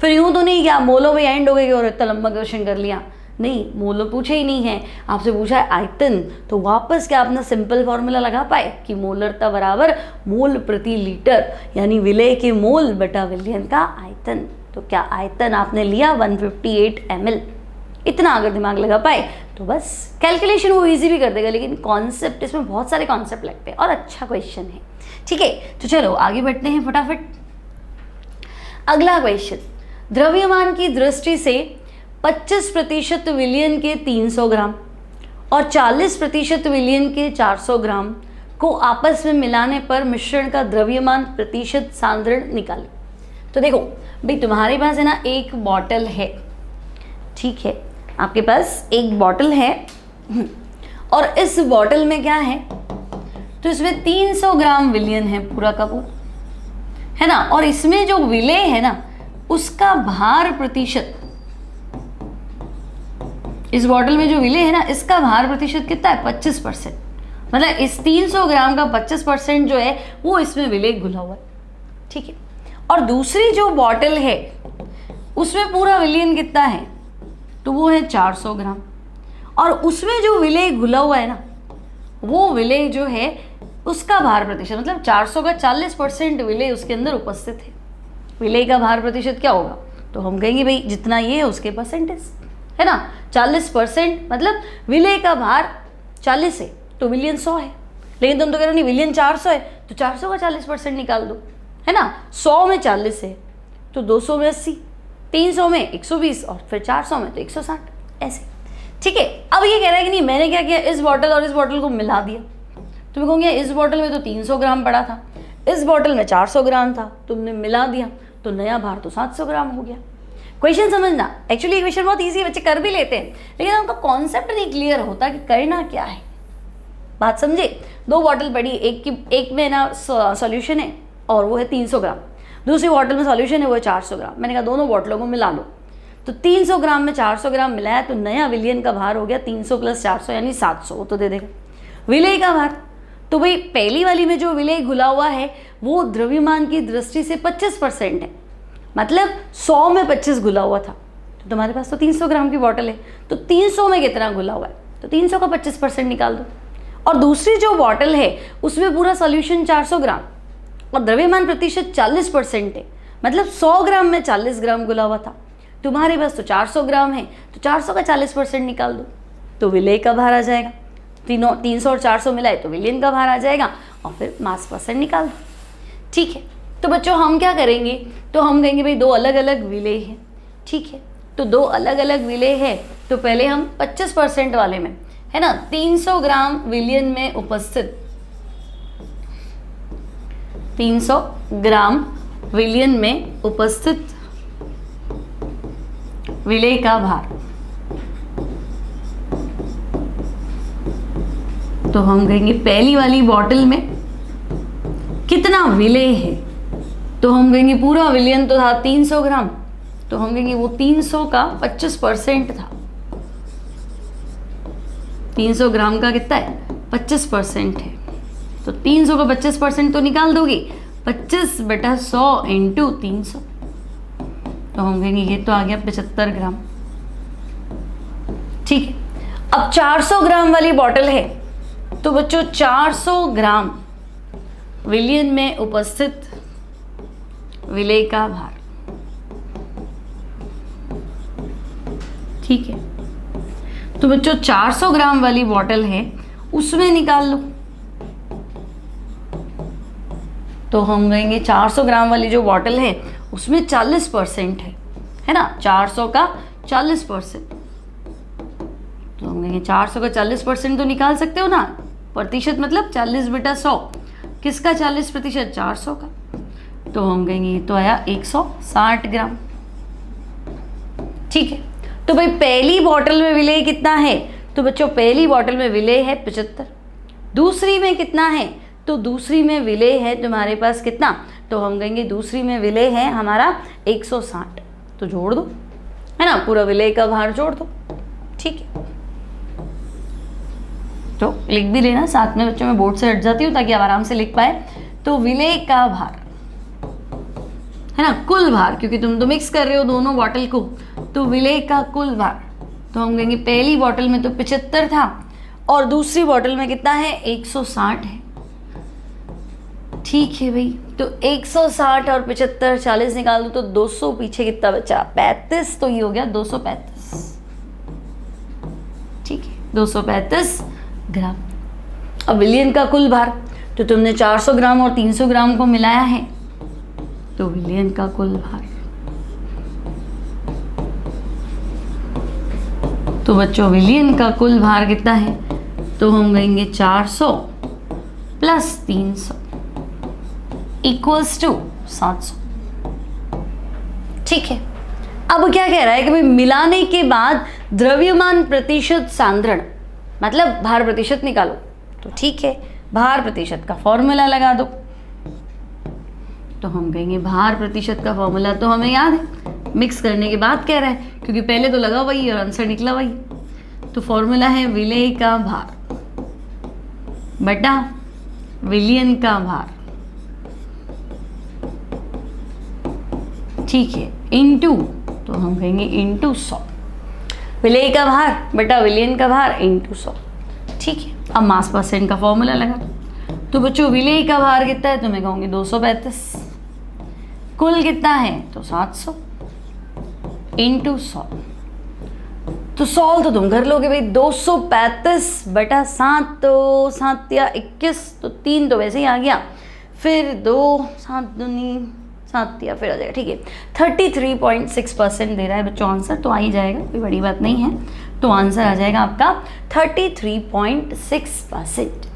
फिर यूँ तो नहीं क्या मोलों में एंड हो गए और इतना लंबा क्वेश्चन कर लिया, नहीं, मोलो पूछे ही नहीं है, आपसे पूछा है आयतन। तो वापस क्या आपने सिंपल फॉर्मूला लगा पाए कि मोलरता बराबर मोल प्रति लीटर, यानी विलेय के मोल बटा विलयन का आयतन। तो क्या आयतन आपने लिया 158 ml। इतना अगर दिमाग लगा पाए तो बस कैलकुलेशन वो इजी भी कर देगा, लेकिन कॉन्सेप्ट, इसमें बहुत सारे कॉन्सेप्ट लगते हैं और अच्छा क्वेश्चन है, ठीक है। तो चलो आगे बढ़ते हैं फटाफट। अगला क्वेश्चन, द्रव्यमान की दृष्टि से 25% विलयन के 300 ग्राम और 40% विलयन के 400 ग्राम को आपस में मिलाने पर मिश्रण का द्रव्यमान प्रतिशत सांद्रण निकालें। तो देखो भाई, तुम्हारे पास है ना एक बॉटल है, ठीक है, आपके पास एक बॉटल है और इस बॉटल में क्या है, तो इसमें 300 ग्राम विलयन है पूरा का पूरा, है ना। और इसमें जो विलेय है ना, उसका भार प्रतिशत, इस बॉटल में जो विलेय है ना, इसका भार प्रतिशत कितना है, 25%। मतलब इस 300 ग्राम का 25% जो है वो इसमें विलेय घुला हुआ है, ठीक है। और दूसरी जो बॉटल है उसमें पूरा विलयन कितना है, तो वो है 400 ग्राम, और उसमें जो विलेय घुला हुआ है ना, वो विलेय जो है उसका भार प्रतिशत, मतलब 400 का 40% विलेय उसके अंदर उपस्थित है। विलेय का भार प्रतिशत क्या होगा, तो हम कहेंगे भाई जितना ये है उसके परसेंटेज, है ना। 40% मतलब विलेय का भार 40 है तो विलयन 100 है, लेकिन तुम तो कह रहे हो नहीं विलयन 400 है, तो 400 का 40% निकाल दो, है ना। 100 में 40 है तो 200 में 80, 300 में 120 और फिर 400 में तो 160, ऐसे, ठीक है। अब ये कह रहा है कि नहीं, मैंने क्या किया, इस बॉटल और इस बॉटल को मिला दिया। तुम्हें कहोगे इस बॉटल में तो 300 ग्राम पड़ा था, इस बॉटल में 400 ग्राम था, तुमने मिला दिया तो नया भार तो 700 ग्राम हो गया। क्वेश्चन समझना, एक्चुअली ये क्वेश्चन बहुत ईजी है, बच्चे कर भी लेते हैं, लेकिन उनका कॉन्सेप्ट नहीं क्लियर होता कि करना क्या है। बात समझे? 2 बॉटल पड़ी, एक में ना सॉल्यूशन है और वो है 300 ग्राम, दूसरी बॉटल में सॉल्यूशन है वो है 400 ग्राम। मैंने कहा दोनों बॉटलों को मिला लो, तो 300 ग्राम में 400 ग्राम मिलाया तो नया विलियन का भार हो गया 300 + 400 यानी 700, वो तो दे देगा विलेय का भार। तो भाई पहली वाली में जो विलेय घुला हुआ है वो द्रव्यमान की दृष्टि से 25% है, मतलब 100 में 25 घुला हुआ था, तो तुम्हारे पास तो 300 ग्राम की बॉटल है, तो 300 में कितना घुला हुआ है, तो 300 का 25% निकाल दो। और दूसरी जो बॉटल है उसमें पूरा सॉल्यूशन 400 ग्राम और द्रव्यमान प्रतिशत 40% है, मतलब 100 ग्राम में 40 ग्राम घुला हुआ था, तुम्हारे पास तो 400 ग्राम है, तो 400 का 40% निकाल दो तो विलेय का भार आ जाएगा। 300 और 400 मिलाए तो विलियन का भार आ जाएगा और फिर मास परसेंट निकाल दो। ठीक है, तो बच्चों हम क्या करेंगे, तो हम कहेंगे भाई 2 अलग अलग विलेय है। ठीक है, तो 2 अलग अलग विलेय है, तो पहले हम 25% वाले में, है ना, 300 ग्राम विलियन में उपस्थित 300 ग्राम विलियन में उपस्थित विलेय का भार, तो हम कहेंगे पहली वाली बॉटल में कितना विलेय है, तो हम कहेंगे पूरा विलियन तो था 300 ग्राम, तो हम कहेंगे वो 300 का 25% था। 300 ग्राम का कितना है, 25% है, तो 300 का 25% तो निकाल दोगे, 25/100 × 300, तो हम कहेंगे ये तो आ गया 75 ग्राम। ठीक है, अब 400 ग्राम वाली बॉटल है, तो बच्चों 400 ग्राम विलियन में उपस्थित विलेय का भार। ठीक है, तो बच्चों 400 ग्राम वाली बॉटल है उसमें निकाल लो, तो हम कहेंगे 400 ग्राम वाली जो बॉटल है उसमें 40% है ना, 400 का 40%, तो हम कहेंगे 400 का 40% तो निकाल सकते हो ना, प्रतिशत मतलब 40/100, किसका 40%, 400 का, तो हम कहेंगे ये तो आया 160 ग्राम। ठीक है, तो भाई पहली बॉटल में विलेय कितना है, तो बच्चों पहली बॉटल में विलेय है 75, दूसरी में कितना है, तो दूसरी में विलेय है तुम्हारे पास कितना, तो हम कहेंगे दूसरी में विलेय है हमारा 160, तो जोड़ दो, है ना, पूरा विलेय का भार जोड़ दो। ठीक है, तो लिख भी लेना साथ में, बच्चों मैं बोर्ड से हट जाती हूँ ताकि आप आराम से लिख पाए। तो विलेय का भार है ना, कुल भार, क्योंकि तुम तो मिक्स कर रहे हो दोनों बॉटल को, तो विलेय का कुल भार, तो हम कहेंगे पहली बॉटल में तो 75 था और दूसरी बॉटल में कितना है, 160 है। ठीक है भाई, तो 160 और 75 40 निकाल दो तो 200, पीछे कितना बचा, 35, तो ये हो गया 235। ठीक है, 235 ग्राम। अब विलियन का कुल भार, तो तुमने 400 ग्राम और 300 ग्राम को मिलाया है, तो विलियन का कुल भार, तो बच्चों विलियन का कुल भार कितना है, तो हम कहेंगे 400 + 300 = 700। ठीक है, अब क्या कह रहा है कि भाई मिलाने के बाद द्रव्यमान प्रतिशत सांद्रण, मतलब भार प्रतिशत निकालो, तो ठीक है, भार प्रतिशत का फॉर्मूला लगा दो, तो हम कहेंगे भार प्रतिशत का फॉर्मूला तो हमें याद है, मिक्स करने के बाद कह रहा है, क्योंकि पहले तो लगा वही और आंसर निकला वही, तो फॉर्मूला है विलेय का भार बटा विलियन का भार, ठीक है, इनटू, तो हम कहेंगे इनटू 100, विलेय का भार बटा विलियन का भार इनटू 100। ठीक है, अब मास परसेंट का फॉर्मूला लगा दो, तो बच्चों विलेय का भार कितना है, तो मैं कहूँगी 235, कुल कितना है, तो 700 इंटू 100, तो सॉल्व तो तुम कर लोगे भाई, 235/7, तो 7 या 21, तो 3 तो वैसे ही आ गया, फिर 2 7 दूनी 7 या फिर आ जाएगा। ठीक है, 33.6% दे रहा है बच्चों आंसर, तो आ ही जाएगा, कोई बड़ी बात नहीं है, तो आंसर आ जाएगा आपका 33.6%।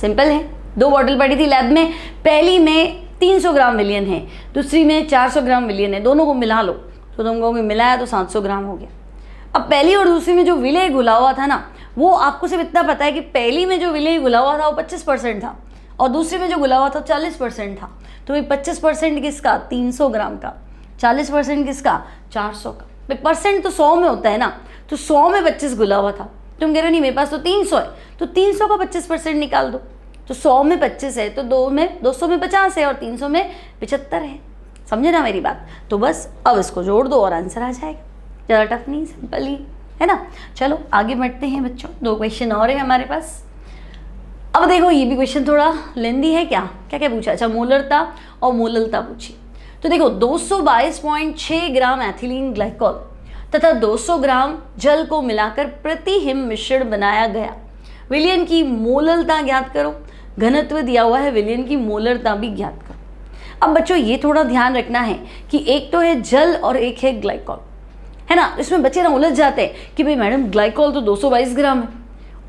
सिंपल है, 2 बॉटल पड़ी थी लैब में, पहली में 300 ग्राम विलियन है, दूसरी में 400 ग्राम विलियन है, दोनों को मिला लो तो तुम कहोगे मिलाया तो 700 ग्राम हो गया। अब पहली और दूसरी में जो विलेय घुला हुआ था ना, वो आपको सिर्फ इतना पता है कि पहली में जो विलेय घुला हुआ था वो 25% था और दूसरी में जो घुला हुआ था 40% था। तो ये 25% किसका? 300 ग्राम का। 40% किसका? 400 का। भाई परसेंट तो 100 में होता है ना, तो 100 में 25 घुला हुआ था। तुम कह रहे हो नहीं मेरे पास तो 300 है, तो 300 का 25% निकाल दो। तो 100 में 25 है तो 200 में 50 है और 300 में 75 है। समझे ना मेरी बात? तो बस अब इसको जोड़ दो और आंसर आ जाएगा। ज़्यादा टफ नहीं, सिंपल ही है ना। चलो आगे बढ़ते हैं बच्चों, 2 क्वेश्चन और है हमारे पास। अब देखो ये भी क्वेश्चन थोड़ा लेंदी है। क्या क्या क्या पूछा? अच्छा, मोलरता और मोललता पूछी। तो देखो 222.6 ग्राम एथिलीन ग्लाइकोल तथा 200 ग्राम जल को मिलाकर प्रति हिम मिश्रण बनाया गया। विलयन की मोललता ज्ञात करो। घनत्व दिया हुआ है, विलयन की मोलरता भी ज्ञात करो। अब बच्चों ये थोड़ा ध्यान रखना है कि एक तो है जल और एक है ग्लाइकोल, है ना। इसमें बच्चे ना उलझ जाते हैं कि भाई मैडम ग्लाइकोल तो 222 ग्राम है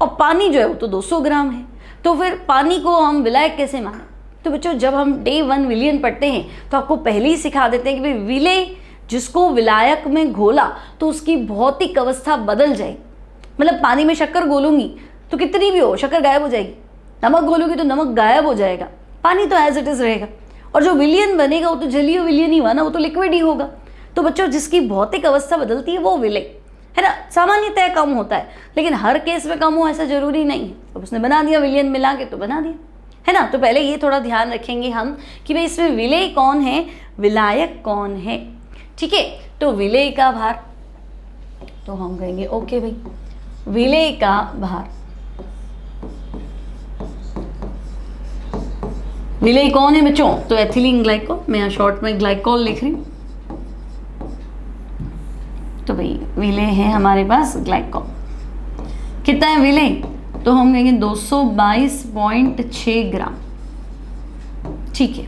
और पानी जो है वो तो 200 ग्राम है, तो फिर पानी को हम विलायक कैसे माने? तो बच्चों जब हम डे 1 विलयन पढ़ते हैं तो आपको पहले ही सिखा देते हैं कि भाई विलेय जिसको विलायक में घोला तो उसकी भौतिक अवस्था बदल जाएगी। मतलब पानी में शक्कर घोलूंगी तो कितनी भी हो शक्कर गायब हो जाएगी, नमक घोलूंगी तो नमक गायब हो जाएगा, पानी तो एज इट इज़ रहेगा। और जो विलयन बनेगा वो तो जलीय विलयन ही हुआ ना, वो तो लिक्विड ही होगा। तो बच्चों जिसकी भौतिक अवस्था बदलती है वो विलेय है ना। सामान्यतः कम होता है, लेकिन हर केस में कम हो ऐसा जरूरी नहीं है। अब उसने बना दिया विलयन मिला के तो बना दिया, है ना। तो पहले ये थोड़ा ध्यान रखेंगे हम कि भाई इसमें विलेय कौन है, विलायक कौन है। ठीक है, तो विलेय का भार तो हम कहेंगे ओके भाई, विलेय का भार। विलेय कौन है बच्चों? तो एथिलीन ग्लाइकोल, मैं यहाँ शॉर्ट में ग्लाइकोल लिख रही हूँ। तो भाई विलेय है हमारे पास ग्लाइकोल। कितना है विलेय? तो हम कहेंगे 222.6 ग्राम। ठीक है,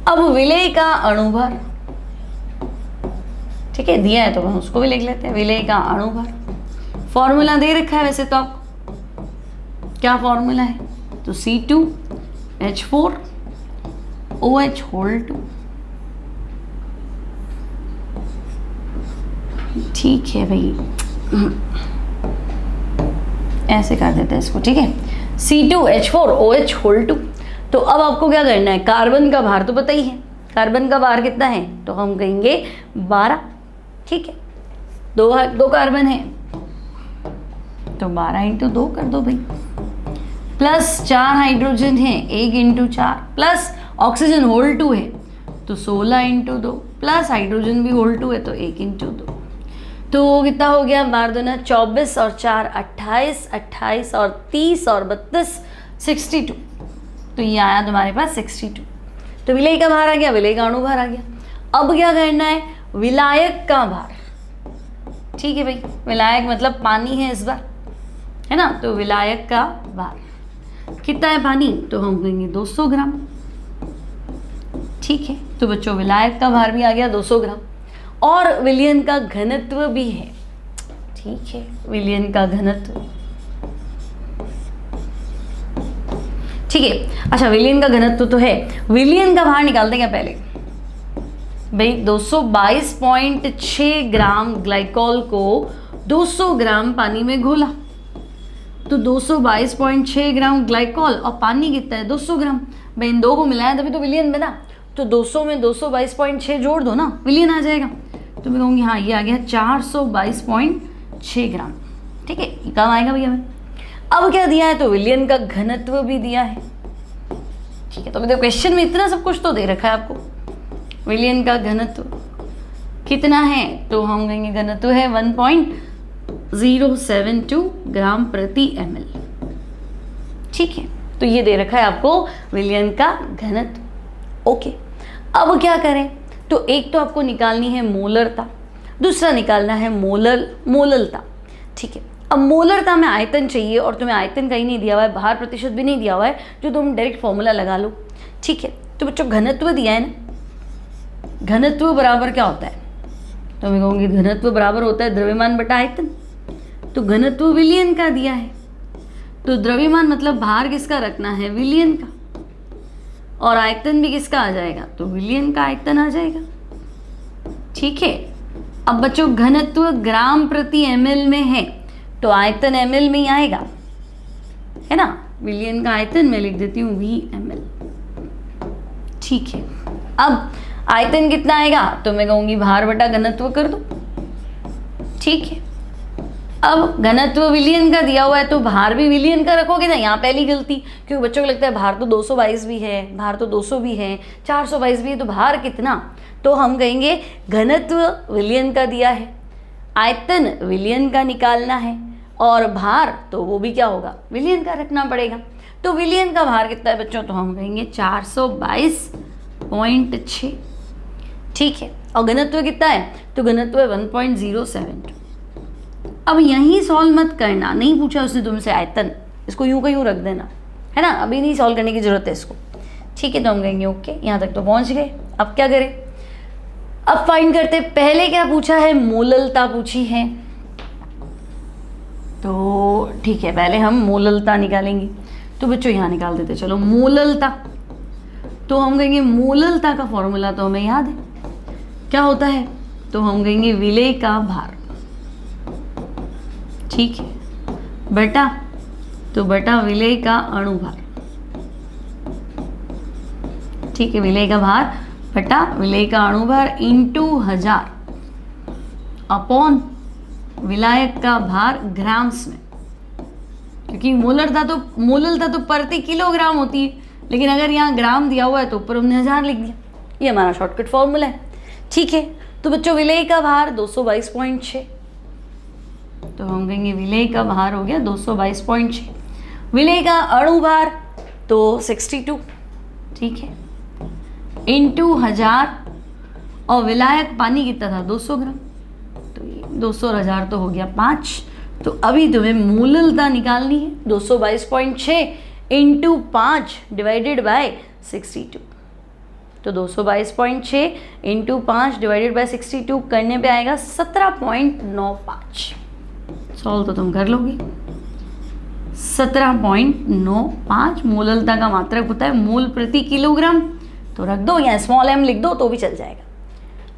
अब विलेय का अणुभार, ठीक है दिया है तो हम उसको भी लिख लेते हैं। विलेय का अणुभार फॉर्मूला दे रखा है वैसे तो आपको, क्या फॉर्मूला है? तो C2H4OH2। ठीक है भाई, ऐसे कर देते हैं इसको। ठीक है, C2H4OH2। तो अब आपको क्या करना है? कार्बन का भार तो पता ही है, कार्बन का भार कितना है? तो हम कहेंगे 12। ठीक है, दो कार्बन है तो 12 × 2 कर दो भाई, प्लस 4 हाइड्रोजन है 1 × 4, प्लस ऑक्सीजन होल 2 है तो 16 × 2, प्लस हाइड्रोजन भी होल 2 है तो 1 × 2। तो कितना हो गया? 12 दूना 24 और 4 28, 28 और 30 और 32 62। तो ये आया तुम्हारे पास 62। तो विलेय का भार आ गया, विलेय का अणुभार आ गया। अब क्या करना है? विलायक का भार। ठीक है भाई, विलायक मतलब पानी है इस बार, है ना। तो विलायक का भार कितना है पानी? तो हम कहेंगे 200 ग्राम। ठीक है, तो बच्चों विलायक का भार भी आ गया 200 ग्राम और विलयन का घनत्व भी है। ठीक है, विलयन का घनत्व, ठीक है। अच्छा, विलयन का घनत्व तो है, विलयन का भार निकालते क्या पहले भाई? 222.6 ग्राम ग्लाइकोल को 200 ग्राम पानी में घोला, तो 222.6 ग्राम ग्लाइकोल और पानी कितना है? 200 ग्राम। भाई इन दो को मिलाया तभी तो विलयन बना, तो 200 में 222.6 जोड़ दो ना, विलयन आ जाएगा। तो मैं कहूँगी हाँ ये आ गया 422.6 ग्राम। ठीक है, कम आएगा भैया मैं। अब क्या दिया है? तो विलयन का घनत्व भी दिया है। ठीक है, तो मतलब क्वेश्चन में इतना सब कुछ तो दे रखा है आपको। विलयन का घनत्व कितना है? तो हम कहेंगे घनत्व है 1.072 ग्राम प्रति ml। ठीक है, तो ये दे रखा है आपको विलयन का घनत्व। ओके, अब क्या करें? तो एक तो आपको निकालनी है मोलरता, दूसरा निकालना है मोललता। ठीक है, अब मोलरता में आयतन चाहिए और तुम्हें आयतन कहीं नहीं दिया हुआ है, भार प्रतिशत भी नहीं दिया हुआ है, जो तुम डायरेक्ट फॉर्मूला लगा लो। ठीक है, तो बच्चों घनत्व दिया है ना, घनत्व बराबर क्या होता है? तो मैं कहूँगी घनत्व बराबर होता है द्रव्यमान बटा आयतन। तो घनत्व विलयन का दिया है, तो द्रव्यमान मतलब भार किसका रखना है? विलयन का, और आयतन भी किसका आ जाएगा? तो विलयन का आयतन आ जाएगा। ठीक है, अब बच्चों घनत्व ग्राम प्रति ml में है तो आयतन ml में ही आएगा, है ना। विलियन का आयतन मैं लिख देती हूँ VmL, ठीक है। अब आयतन कितना आएगा तो मैं कहूँगी भार बटा घनत्व कर दो, ठीक है। अब घनत्व विलियन का दिया हुआ है तो भार भी विलियन का रखोगे ना, यहाँ पहली गलती, क्योंकि बच्चों को लगता है भार तो 222 भी है, भार तो 200 भी है, 422 भी है, तो भार कितना, तो हम कहेंगे घनत्व विलियन का दिया है, आयतन विलियन का निकालना है और भार तो वो भी क्या होगा, विलियन का रखना पड़ेगा। तो विलियन का भार कितना है बच्चों, तो हम कहेंगे 422.6, ठीक है। और घनत्व कितना है, तो घनत्व है 1.072। अब यहीं सॉल्व मत करना, नहीं पूछा उसने तुमसे आयतन, इसको यूं का यूं रख देना, है ना, अभी नहीं सॉल्व करने की जरूरत है इसको, ठीक है। तो हम कहेंगे ओके, यहाँ तक तो पहुँच गए। अब क्या करें, अब फाइंड करते। पहले क्या पूछा है, मोललता पूछी है, तो ठीक है पहले हम मोललता निकालेंगे। तो बच्चों यहाँ निकाल देते चलो मोललता। तो हम कहेंगे मोललता का फॉर्मूला तो हमें याद है, क्या होता है, तो हम कहेंगे विलेय का भार, ठीक है, बटा, तो बटा विलेय का अणुभार, ठीक है। विलेय का भार बटा विलेय का अणुभार इंटू 1000 अपॉन विलायक का भार ग्राम्स में, क्योंकि मोललता तो प्रति किलोग्राम होती है, लेकिन अगर यहाँ ग्राम दिया हुआ है तो ऊपर हमने 1000 लिख दिया, ये हमारा शॉर्टकट फॉर्मूला है, ठीक है। तो बच्चों विलेय का भार 222.6, तो हम कहेंगे विलेय का भार हो गया 222.6, विलेय का अणुभार तो 62, ठीक है, इंटू 1000 और विलायक पानी कितना था 200 ग्राम, तो ये 200 और 1000 तो हो गया 5। तो अभी तुम्हें मोललता निकालनी है, 222.6 इंटू 5 डिवाइडेड बाय 62, तो 222.6 इंटू 5 डिवाइडेड बाय 62 करने पे आएगा 17.95। सॉल्व तो तुम कर लोगे। 17.95 मोललता का मात्रक होता है मोल प्रति किलोग्राम, तो रख दो या स्मॉल m लिख दो तो भी चल जाएगा।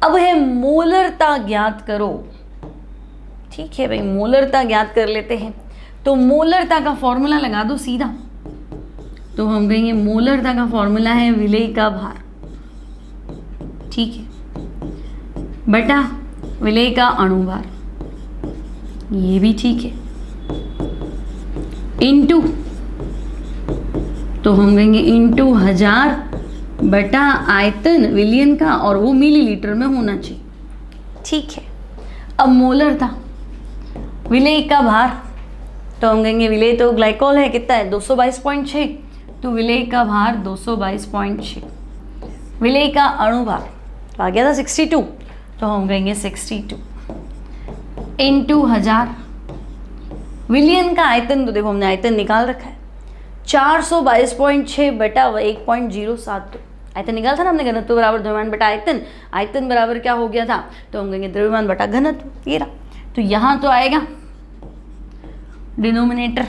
अब है मोलरता ज्ञात करो, ठीक है भाई, मोलरता ज्ञात कर लेते हैं। तो मोलरता का फॉर्मूला लगा दो सीधा, तो हम कहेंगे मोलरता का फॉर्मूला है विलेय का भार, ठीक है, बटा विलेय का अणुभार, ये भी ठीक है, इंटू, तो हम कहेंगे इंटू 1000 बटा आयतन विलियन का, और वो मिलीलीटर में होना चाहिए, ठीक है। अब मोलरता विलेय का भार, तो हम कहेंगे विलेय तो ग्लाइकोल है, कितना है 222.6, तो विलेय का भार 222.6, विलेय का अणुभार तो आ गया था 62, तो हम कहेंगे 62 इंटू 1000, विलियन का आयतन तो देखो हमने आयतन निकाल रखा है 422.6 बटा 1.072, आयतन निकाला था ना हमने, घनत्व बराबर द्रव्यमान बटा आयतन, आयतन बराबर क्या हो गया था, तो हम कहेंगे द्रव्यमान बटा घनत्व, ये रहा। तो यहाँ तो आएगा डिनोमिनेटर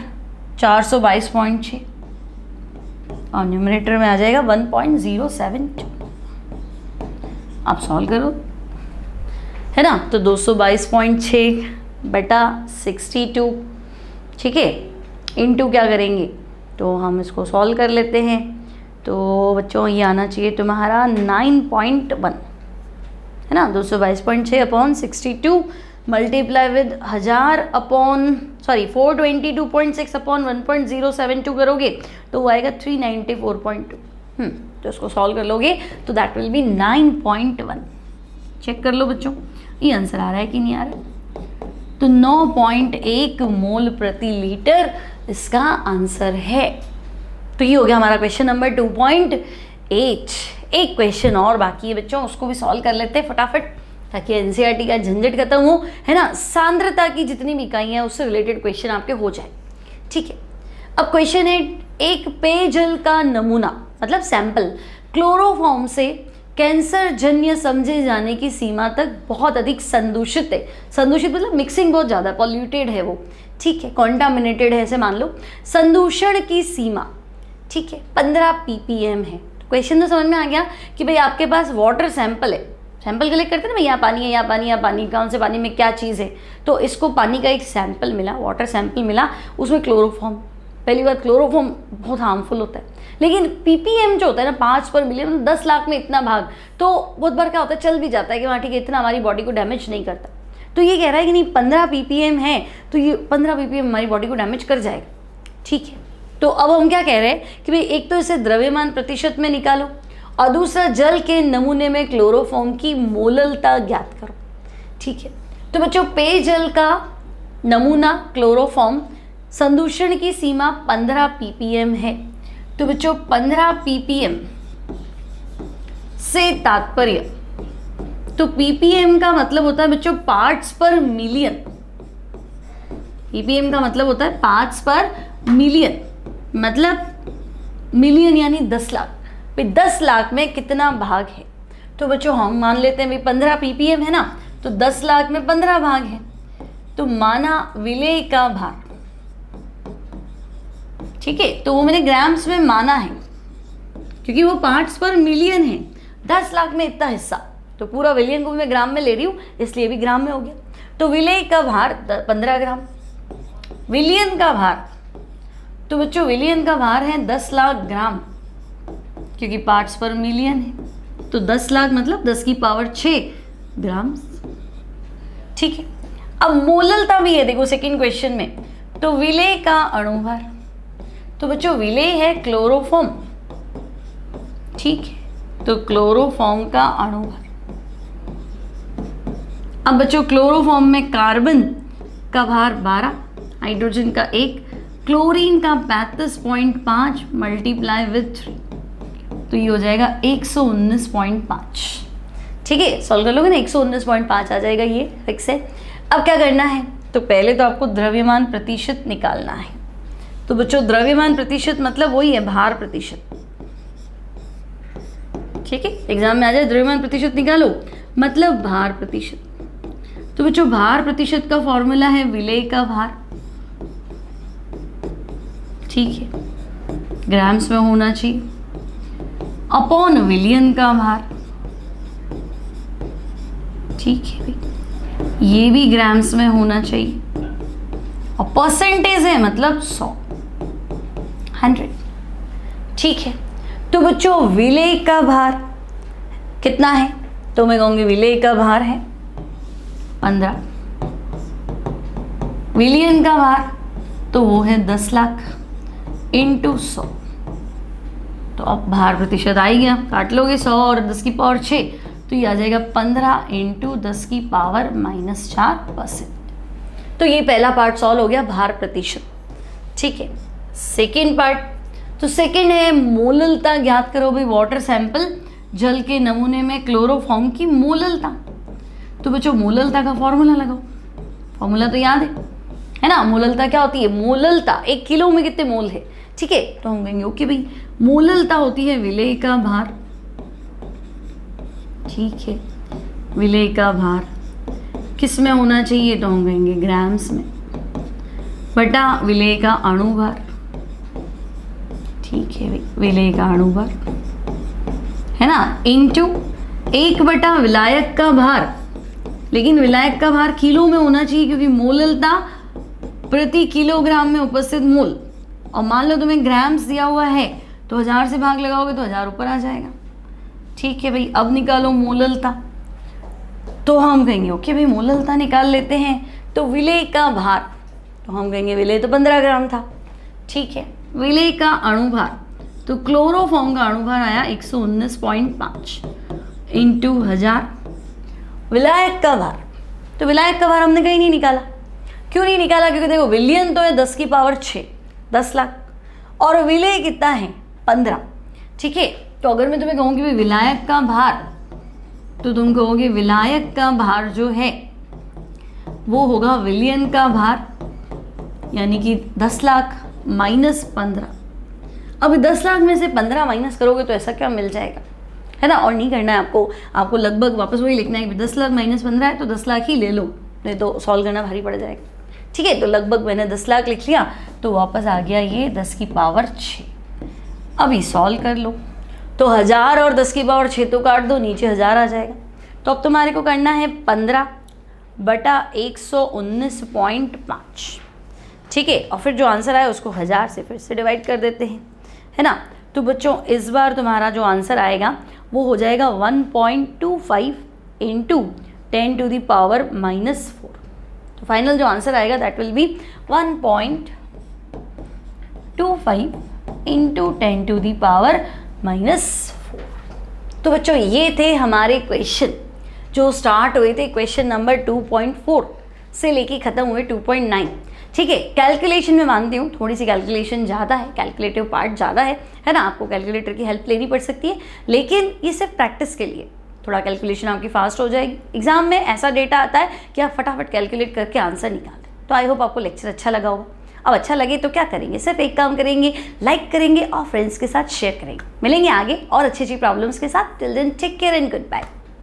422.6 और न्यूमरेटर में आ जाएगा 1.072। आप सॉल्व करो, है ना, तो 222.6 बटा 62, ठीक है, इनटू क्या करेंगे, तो हम इसको सॉल्व कर लेते हैं। तो बच्चों ये आना चाहिए तुम्हारा 9.1, है ना, 222.6 upon 62 multiply with 1000 upon 422.6 upon 1.072 करोगे तो वो आएगा 394.2। तो इसको सॉल्व कर लोगे तो दैट विल बी 9.1। चेक कर लो बच्चों ये आंसर आ रहा है कि नहीं आ रहा है। तो 9.1 मोल प्रति लीटर इसका आंसर है। तो ये हो गया हमारा क्वेश्चन नंबर 2.8। एक क्वेश्चन और बाकी है बच्चों, उसको भी सॉल्व कर लेते हैं फटाफट ताकि एनसीईआरटी का झंझट खत्म हो, है ना। सांद्रता की जितनी भी इकाइयाँ हैं उससे रिलेटेड क्वेश्चन आपके हो जाए, ठीक है। अब क्वेश्चन है, एक पेयजल का नमूना मतलब सैंपल क्लोरोफॉर्म से कैंसर जन्य समझे जाने की सीमा तक बहुत अधिक संदूषित है। संदूषित मतलब मिक्सिंग बहुत ज़्यादा, पॉल्यूटेड है वो, ठीक है, कॉन्टामिनेटेड है ऐसे मान लो। संदूषण की सीमा, ठीक है, 15 ppm है। क्वेश्चन तो समझ में आ गया कि भाई आपके पास वाटर सैंपल है, सैंपल कलेक्ट करते हैं ना, यहाँ पानी है, यहाँ पानी, यहाँ पानी, कौन से पानी में क्या चीज़ है। तो इसको पानी का एक सैंपल मिला, वाटर सैंपल मिला, उसमें क्लोरोफॉर्म। पहली बात, क्लोरोफॉर्म बहुत हार्मफुल होता है, लेकिन पीपीएम जो होता है ना 5 पर मिलियन, मतलब 10 लाख में इतना भाग, तो बहुत बार क्या होता है, चल भी जाता है कि हाँ ठीक है, इतना हमारी बॉडी को डैमेज नहीं करता। तो ये कह रहा है कि नहीं 15 पीपीएम है, तो ये 15 पीपीएम हमारी बॉडी को डैमेज कर जाएगा। ठीक है, तो अब हम क्या कह रहे हैं कि भाई एक तो इसे द्रव्यमान प्रतिशत में निकालो, और दूसरा जल के नमूने में क्लोरोफॉर्म की मोललता ज्ञात करो। ठीक है, तो बच्चों पेयजल का नमूना क्लोरोफॉर्म, संदूषण की सीमा 15 पीपीएम है। तो बच्चों 15 पीपीएम से तात्पर्य, तो पीपीएम का मतलब होता है बच्चों पार्ट्स पर मिलियन। पीपीएम का मतलब होता है पार्ट्स पर मिलियन, मतलब मिलियन यानी 10 लाख। भाई 10 लाख में कितना भाग है? तो बच्चों हम मान लेते हैं भाई 15 पीपीएम है ना, तो 10 लाख में 15 भाग है, तो माना विलेय का भार। ठीक है, तो वो मैंने ग्राम्स में माना है क्योंकि वो पार्ट्स पर मिलियन है। 10 लाख में इतना हिस्सा, तो पूरा विलियन को मैं ग्राम में ले रही हूँ, इसलिए भी ग्राम में हो गया। तो विलेय का भार 15 ग्राम। विलियन का भार, तो बच्चों विलियन का भार है 10 लाख ग्राम, क्योंकि पार्ट्स पर मिलियन है, तो 10 लाख मतलब 10 की पावर 6 ग्राम। ठीक है, अब मोललता भी है, देखो सेकंड क्वेश्चन में। तो विलेय का अणुभार, तो बच्चों विलेय है क्लोरोफॉर्म। ठीक है, तो क्लोरोफॉर्म का अणुभार। अब बच्चों क्लोरोफॉर्म में कार्बन का भार 12, हाइड्रोजन का 1, क्लोरीन का 35.5 मल्टीप्लाई विथ 3, तो ये हो जाएगा 119.5। ठीक है, सॉल्व कर लोगे ना, 119.5 आ जाएगा, ये फिक्स है। अब क्या करना है, तो पहले तो आपको द्रव्यमान प्रतिशत निकालना है। तो बच्चों द्रव्यमान प्रतिशत मतलब वही है भार प्रतिशत। ठीक है, एग्जाम में आ जाए द्रव्यमान प्रतिशत निकालो मतलब भार प्रतिशत। तो बच्चों भार प्रतिशत का फॉर्मूला है विलेय का भार। ठीक है, ग्राम्स में होना चाहिए, अपॉन विलियन का भार। ठीक है भाई, ये भी ग्राम्स में होना चाहिए, और परसेंटेज है मतलब 100। ठीक है, तो बच्चों विलेय का भार कितना है, तो मैं कहूंगी विलेय का भार है 15। विलियन का भार तो वो है 10 लाख इंटू 100। तो अब भार प्रतिशत आ गया, काट लोगे 100 और 10 की पावर 6, तो ये आ जाएगा 15 इंटू 10 की पावर -4%। तो ये पहला पार्ट सॉल्व हो गया, भार प्रतिशत। ठीक है, सेकेंड पार्ट, तो सेकेंड है मोललता ज्ञात करो भाई, वाटर सैंपल जल के नमूने में क्लोरोफॉर्म की मोललता। तो बच्चों मोललता का फॉर्मूला लगाओ, फॉर्मूला तो याद है ना। मोललता क्या होती है, मोललता 1 किलो में कितने मोल है। ठीक है, तो हम कहेंगे ओके भाई, मोललता होती है विलेय का भार। ठीक है, विलेय का भार किस में होना चाहिए, तो हम कहेंगे ग्राम्स में, बटा विलेय का अणुभार। ठीक है भाई, विलेय का अणुभार है ना, इंटू 1 बटा विलायक का भार। लेकिन विलायक का भार किलो में होना चाहिए, क्योंकि मोललता प्रति किलोग्राम में उपस्थित मोल। और मान लो तुम्हें ग्राम्स दिया हुआ है, तो 1000 से भाग लगाओगे तो 1000 ऊपर आ जाएगा। ठीक है भाई, अब निकालो मोललता। तो हम कहेंगे ओके भाई मोललता निकाल लेते हैं। तो विलेय का भार, तो हम कहेंगे विलेय तो 15 ग्राम था। ठीक है, विलेय का अणुभार, तो क्लोरोफॉर्म का अणुभार आया 119.5 इंटू 1000। विलायक का भार, तो विलायक का भार हमने कहीं नहीं निकाला। क्यों नहीं निकाला, क्योंकि देखो विलियन तो है 10 की पावर 6, 10 लाख, और विलेय कितना है 15। ठीक है, तो अगर मैं तुम्हें कहूँगी भाई विलायक का भार, तो तुम कहोगे विलायक का भार जो है वो होगा विलियन का भार, यानी कि 10 लाख माइनस 15। अब 10 लाख में से 15 माइनस करोगे तो ऐसा क्या मिल जाएगा, है ना। और नहीं करना है आपको लगभग वापस वही लिखना है कि 10 लाख माइनस 15 है तो 10 लाख ही ले लो, नहीं तो सॉल्व करना भारी पड़ जाएगा। ठीक है, तो लगभग मैंने 10 लाख लिख लिया, तो वापस आ गया ये 10 की पावर 6। अभी सॉल्व कर लो, तो 1000 और 10 की पावर 6 तो काट दो, नीचे 1000 आ जाएगा। तो अब तुम्हारे को करना है 15/119.5, ठीक है। और फिर जो आंसर आया उसको 1000 से फिर से डिवाइड कर देते हैं, है ना। तो बच्चों इस बार तुम्हारा जो आंसर आएगा वो हो जाएगा 1.25 इंटू 10⁻⁻⁴। तो फाइनल जो आंसर आएगा दैट विल बी 1.25 इंटू 10⁻⁻⁴। तो बच्चों ये थे हमारे क्वेश्चन जो स्टार्ट हुए थे क्वेश्चन नंबर 2.4 से लेके ख़त्म हुए 2.9, ठीक है। कैलकुलेशन में मानती हूँ थोड़ी सी कैलकुलेशन ज़्यादा है, कैलकुलेटिव पार्ट ज़्यादा है ना, आपको कैलकुलेटर की हेल्प लेनी पड़ सकती है, लेकिन ये सिर्फ प्रैक्टिस के लिए, थोड़ा कैलकुलेशन आपकी फास्ट हो जाएगी। एग्जाम में ऐसा डेटा आता है कि आप फटाफट कैलकुलेट करके आंसर निकाल दें। तो आई होप आपको लेक्चर अच्छा लगा होगा। अब अच्छा लगे तो क्या करेंगे, सिर्फ एक काम करेंगे, लाइक करेंगे और फ्रेंड्स के साथ शेयर करेंगे। मिलेंगे आगे और अच्छी अच्छी प्रॉब्लम्स के साथ। Till then take care and good bye.